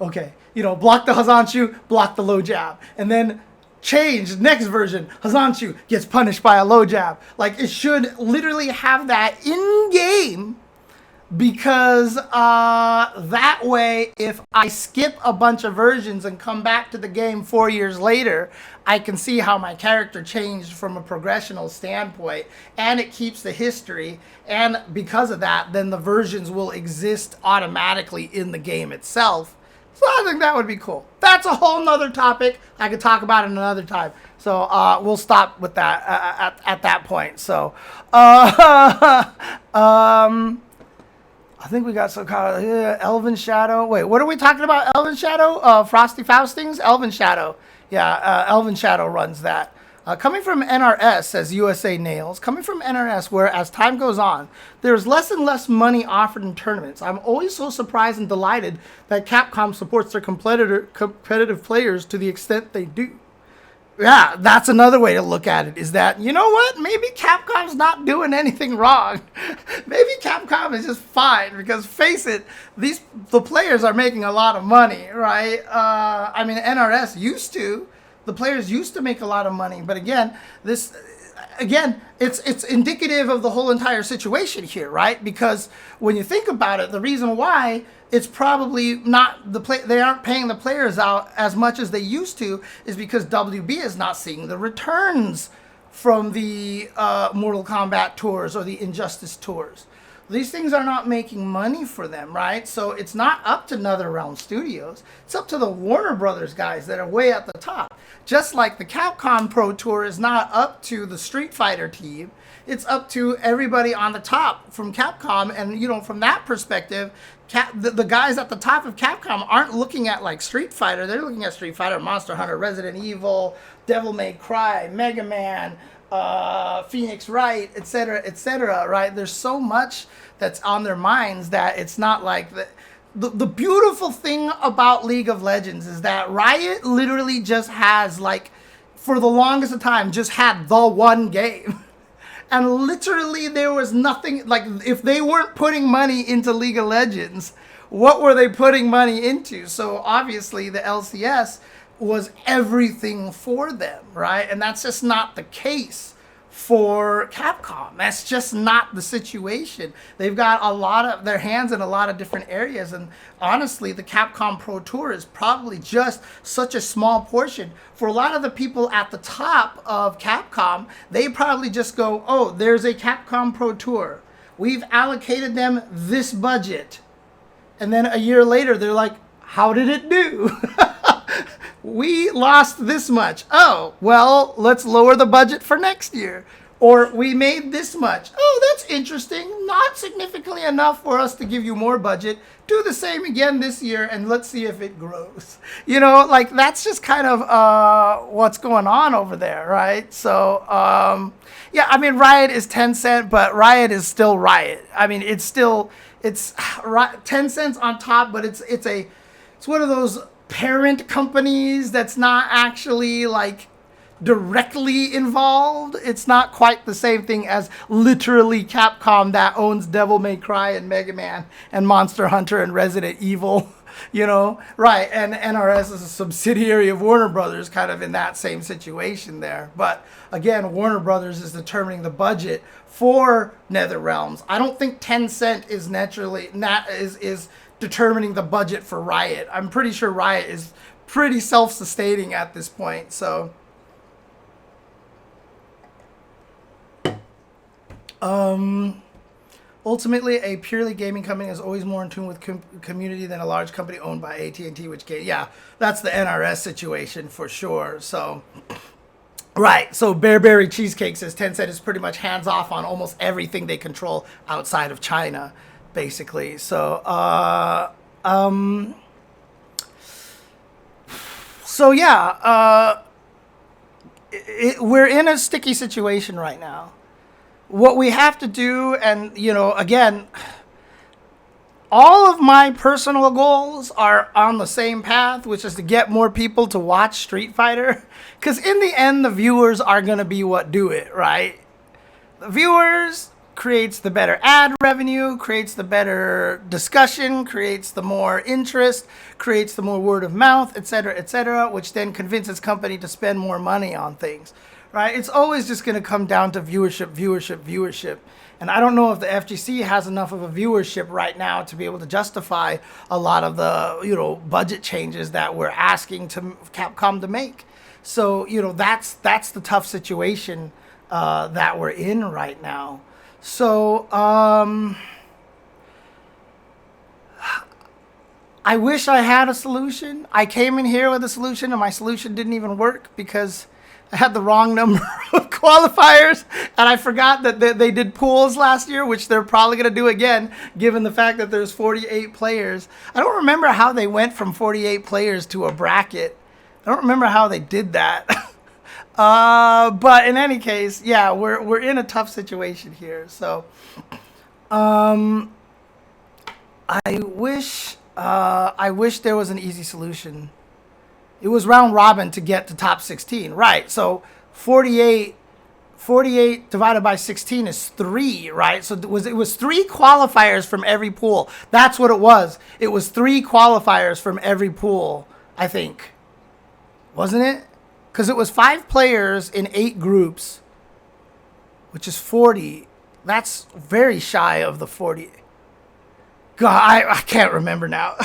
okay. Block the Hazanshu, block the low jab. And then change, next version, Hazanshu gets punished by a low jab. Like, it should literally have that in-game, because that way, if I skip a bunch of versions and come back to the game 4 years later, I can see how my character changed from a progressional standpoint, and it keeps the history. And because of that, then the versions will exist automatically in the game itself. So I think that would be cool. That's a whole nother topic. I could talk about it another time. So we'll stop with that at that point. So I think we got some kind of Elven Shadow. Wait, what are we talking about? Elven Shadow? Frosty Faustings? Elven Shadow. Yeah, Elven Shadow runs that. Coming from NRS, says USA Nails, coming from NRS, where as time goes on, there's less and less money offered in tournaments. I'm always so surprised and delighted that Capcom supports their competitive players to the extent they do. Yeah, that's another way to look at it, is that, you know what? Maybe Capcom's not doing anything wrong. Maybe Capcom is just fine, because face it, the players are making a lot of money, right? I mean, NRS used to. The players used to make a lot of money, but again, it's indicative of the whole entire situation here, right? Because when you think about it, the reason why it's probably not they aren't paying the players out as much as they used to is because WB is not seeing the returns from the Mortal Kombat tours or the Injustice tours. These things are not making money for them, right? So it's not up to NetherRealm Studios. It's up to the Warner Brothers guys that are way at the top. Just like the Capcom Pro Tour is not up to the Street Fighter team. it's up to everybody on the top from Capcom. And, you know, from that perspective, the guys at the top of Capcom aren't looking at like Street Fighter. They're looking at Street Fighter, Monster Hunter, Resident Evil, Devil May Cry, Mega Man, Phoenix Wright, etc., right? There's so much that's on their minds that it's not like the beautiful thing about League of Legends is that Riot literally just has, like, for the longest of time, just had the one game. And literally there was nothing, like, if they weren't putting money into League of Legends, what were they putting money into? So obviously the LCS was everything for them, right? And that's just not the case for Capcom. That's just not the situation. They've got a lot of their hands in a lot of different areas, and honestly, the Capcom Pro Tour is probably just such a small portion. For a lot of the people at the top of Capcom, they probably just go, oh, there's a Capcom Pro Tour. We've allocated them this budget. And then a year later, they're like, how did it do? We lost this much. Oh, well, let's lower the budget for next year. Or we made this much. Oh, that's interesting. Not significantly enough for us to give you more budget. Do the same again this year and let's see if it grows. You know, like, that's just kind of what's going on over there, right? So, yeah, I mean, Riot is Tencent, but Riot is still Riot. I mean, it's 10 cents on top, but it's one of those parent companies that's not actually, like, directly involved. It's not quite the same thing as literally Capcom that owns Devil May Cry and Mega Man and Monster Hunter and Resident Evil, you know, right? And NRS is a subsidiary of Warner Brothers, kind of in that same situation there. But again, Warner Brothers is determining the budget for NetherRealms. I don't think Tencent is is determining the budget for Riot. I'm pretty sure Riot is pretty self-sustaining at this point. So ultimately, a purely gaming company is always more in tune with community than a large company owned by AT&T, yeah, that's the NRS situation for sure. So, right. So Bearberry Cheesecake says Tencent is pretty much hands off on almost everything they control outside of China, basically. So, we're in a sticky situation right now. What we have to do, and, you know, again, all of my personal goals are on the same path, which is to get more people to watch Street Fighter. Because in the end, the viewers are going to be what do it, right? The viewers creates the better ad revenue, creates the better discussion, creates the more interest, creates the more word of mouth, etc., which then convinces company to spend more money on things. Right? It's always just going to come down to viewership. And I don't know if the FGC has enough of a viewership right now to be able to justify a lot of the, you know, budget changes that we're asking to Capcom to make. So, you know, that's the tough situation that we're in right now. So, I wish I had a solution. I came in here with a solution and my solution didn't even work because I had the wrong number of qualifiers, and I forgot that they did pools last year, which they're probably going to do again, given the fact that there's 48 players. I don't remember how they went from 48 players to a bracket. I don't remember how they did that. But in any case, yeah, we're in a tough situation here. So, I wish there was an easy solution. It was round robin to get to top 16, right? So 48 divided by 16 is 3, right? So it was 3 qualifiers from every pool. That's what it was. It was 3 qualifiers from every pool, I think. Wasn't it? Because it was 5 players in 8 groups, which is 40. That's very shy of the 40. God, I can't remember now.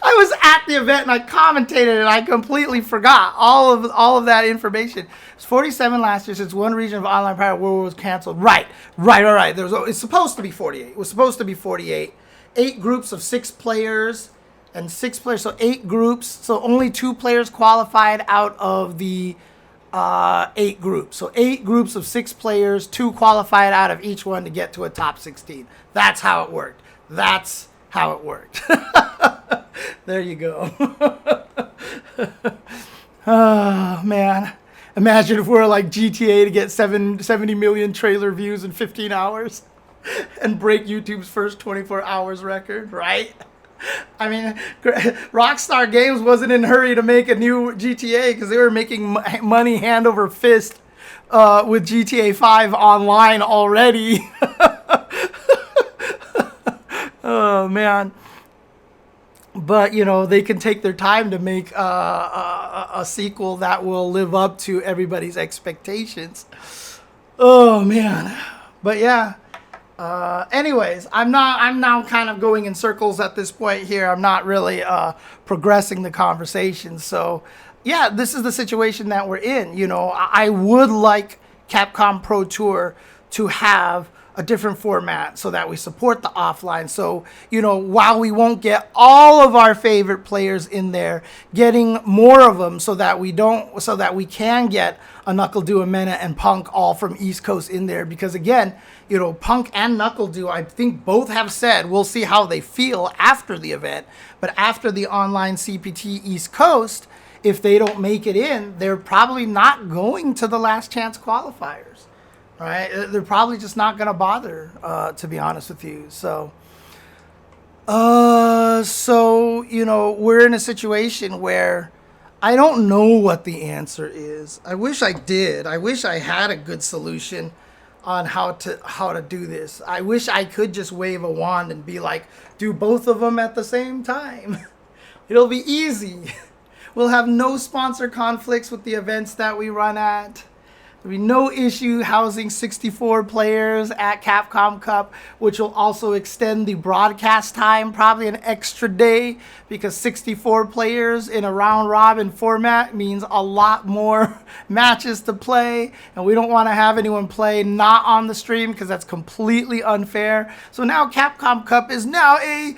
I was at the event and I commentated and I completely forgot all of that information. It's 47 last year since one region of Online Pirate World was canceled. Right. It's supposed to be 48. It was supposed to be 48. 8 groups of 6 players and 6 players. So 8 groups. So only 2 players qualified out of the 8 groups. So 8 groups of 6 players, 2 qualified out of each one to get to a top 16. That's how it worked. That's how it worked. There you go. Oh, man. Imagine if we're like GTA to get 70 million trailer views in 15 hours and break YouTube's first 24 hours record, right? I mean, Rockstar Games wasn't in a hurry to make a new GTA because they were making money hand over fist with GTA 5 online already. Oh, man. But, you know, they can take their time to make a sequel that will live up to everybody's expectations. Oh, man. But, yeah. Anyways, I'm now kind of going in circles at this point here. I'm not really progressing the conversation. So, yeah, this is the situation that we're in. You know, I would like Capcom Pro Tour to have a different format so that we support the offline. So, you know, while we won't get all of our favorite players in there, getting more of them so that we can get a Knuckle Dew, a Mena, and Punk all from East Coast in there. Because again, you know, Punk and Knuckle Dew, I think both have said we'll see how they feel after the event. But after the online CPT East Coast, if they don't make it in, they're probably not going to the last chance qualifiers. Right? They're probably just not going to bother, to be honest with you. So, you know, we're in a situation where I don't know what the answer is. I wish I did. I wish I had a good solution on how to do this. I wish I could just wave a wand and be like, do both of them at the same time. It'll be easy. We'll have no sponsor conflicts with the events that we run at. There'll be no issue housing 64 players at Capcom Cup, which will also extend the broadcast time probably an extra day, because 64 players in a round robin format means a lot more matches to play, and we don't want to have anyone play not on the stream because that's completely unfair. So now Capcom Cup is now a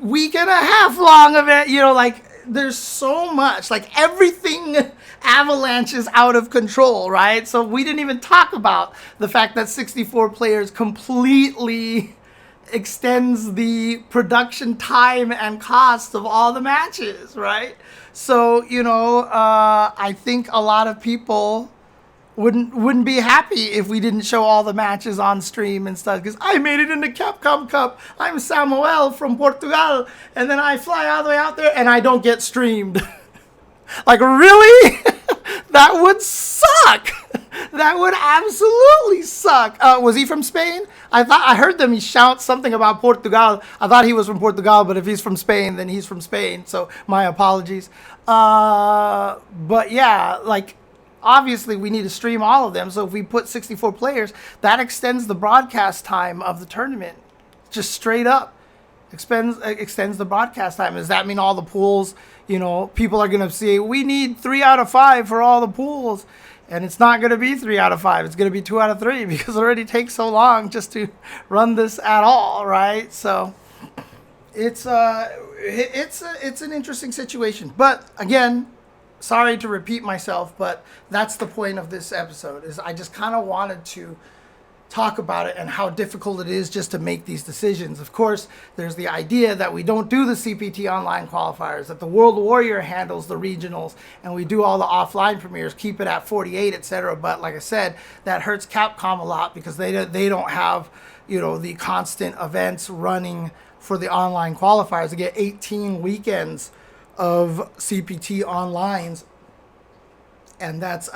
week and a half long event. You know, like, there's so much, like, everything avalanches out of control, right? So we didn't even talk about the fact that 64 players completely extends the production time and cost of all the matches, right? So, you know, I think a lot of people wouldn't be happy if we didn't show all the matches on stream and stuff, because I made it into Capcom Cup. I'm Samuel from Portugal, and then I fly all the way out there and I don't get streamed. Like, really? That would suck. That would absolutely suck. Was he from Spain? I heard them shout something about Portugal. I thought he was from Portugal, but if he's from Spain, then he's from Spain. So my apologies. But yeah, like, obviously we need to stream all of them. So if we put 64 players, that extends the broadcast time of the tournament. Just straight up extends the broadcast time. Does that mean all the pools, you know, people are going to say, we need 3 out of 5 for all the pools? And it's not going to be 3 out of 5. It's going to be 2 out of 3 because it already takes so long just to run this at all, right? So it's an interesting situation. But again, sorry to repeat myself, but that's the point of this episode, is I just kind of wanted to talk about it and how difficult it is just to make these decisions. Of course, there's the idea that we don't do the CPT online qualifiers, that the World Warrior handles the regionals, and we do all the offline premieres, keep it at 48, etc. But like I said, that hurts Capcom a lot because they don't have, you know, the constant events running for the online qualifiers. They get 18 weekends of CPT onlines, and that's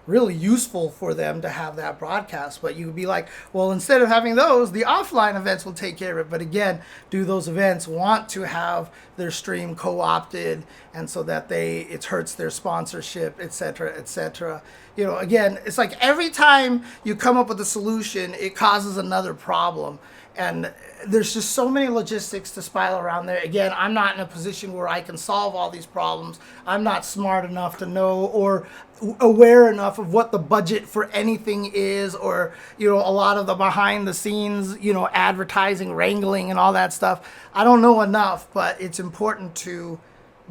really useful for them to have that broadcast. But you would be like, well, instead of having those, the offline events will take care of it. But again, do those events want to have their stream co-opted, and so that it hurts their sponsorship, etc., etc. You know, again, it's like every time you come up with a solution, it causes another problem. And there's just so many logistics to spiral around there. Again, I'm not in a position where I can solve all these problems. I'm not smart enough to know or aware enough of what the budget for anything is, or, you know, a lot of the behind the scenes, you know, advertising, wrangling and all that stuff. I don't know enough, but it's important to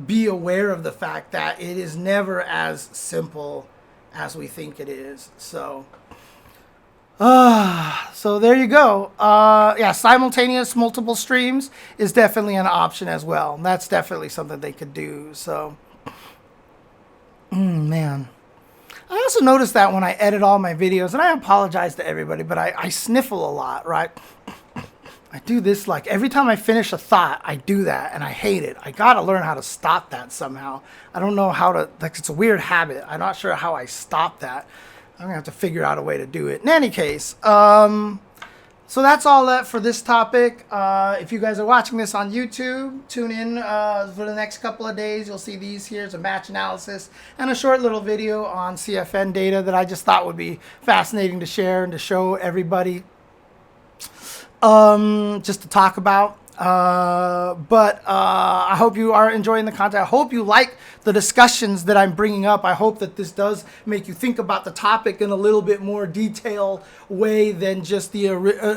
be aware of the fact that it is never as simple as we think it is. So so there you go. Yeah, simultaneous multiple streams is definitely an option as well. That's definitely something they could do. So, man. I also noticed that when I edit all my videos, and I apologize to everybody, but I sniffle a lot, right? I do this like every time I finish a thought, I do that, and I hate it. I gotta learn how to stop that somehow. I don't know how to, like, it's a weird habit. I'm not sure how I stop that. I'm gonna have to figure out a way to do it. In any case, so that's all that for this topic. If you guys are watching this on YouTube, tune in for the next couple of days. You'll see these here, a match analysis and a short little video on CFN data that I just thought would be fascinating to share and to show everybody, just to talk about. But I hope you are enjoying the content. I hope you like the discussions that I'm bringing up. I hope that this does make you think about the topic in a little bit more detailed way than just the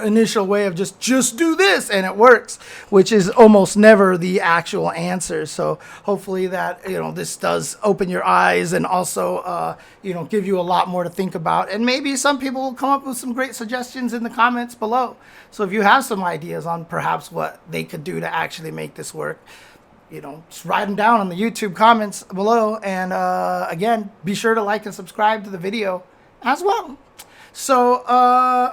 initial way of just do this and it works, which is almost never the actual answer. So hopefully that, this does open your eyes and also, give you a lot more to think about. And maybe some people will come up with some great suggestions in the comments below. So if you have some ideas on perhaps what they could do to actually make this work, just write them down in the YouTube comments below. And again, be sure to like and subscribe to the video as well. So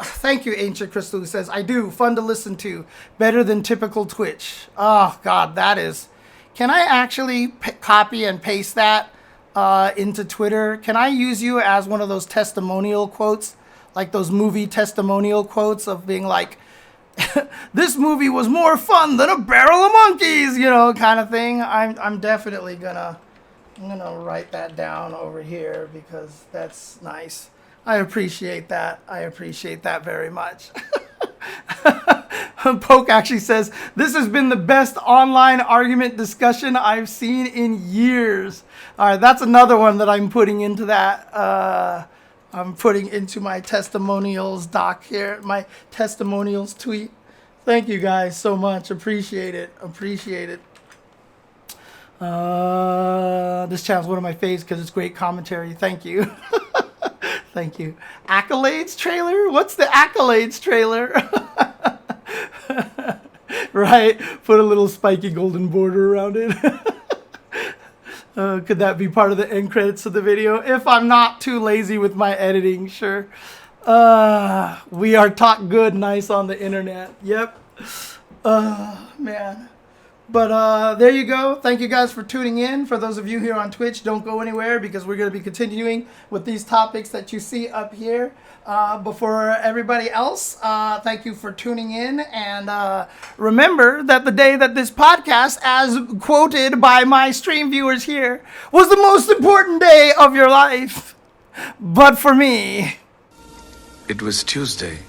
thank you, Ancient Crystal, who says, I do, fun to listen to, better than typical Twitch. Oh God, that is, can I actually copy and paste that into Twitter? Can I use you as one of those testimonial quotes, like those movie testimonial quotes of being like, this movie was more fun than a barrel of monkeys, kind of thing. I'm definitely I'm gonna write that down over here because that's nice. I appreciate that. I appreciate that very much. Poke actually says, this has been the best online argument discussion I've seen in years. All right, that's another one that I'm putting into that. I'm putting into my testimonials doc here, my testimonials tweet. Thank you guys so much. Appreciate it. Appreciate it. This channel's one of my faves because it's great commentary. Thank you. Thank you. Accolades trailer? What's the accolades trailer? Right? Put a little spiky golden border around it. Could that be part of the end credits of the video? If I'm not too lazy with my editing, sure. We are taught good, nice on the internet. Yep. Man. But there you go. Thank you guys for tuning in. For those of you here on Twitch, don't go anywhere because we're going to be continuing with these topics that you see up here. But for everybody else, thank you for tuning in. And remember that the day that this podcast, as quoted by my stream viewers here, was the most important day of your life. But for me, it was Tuesday.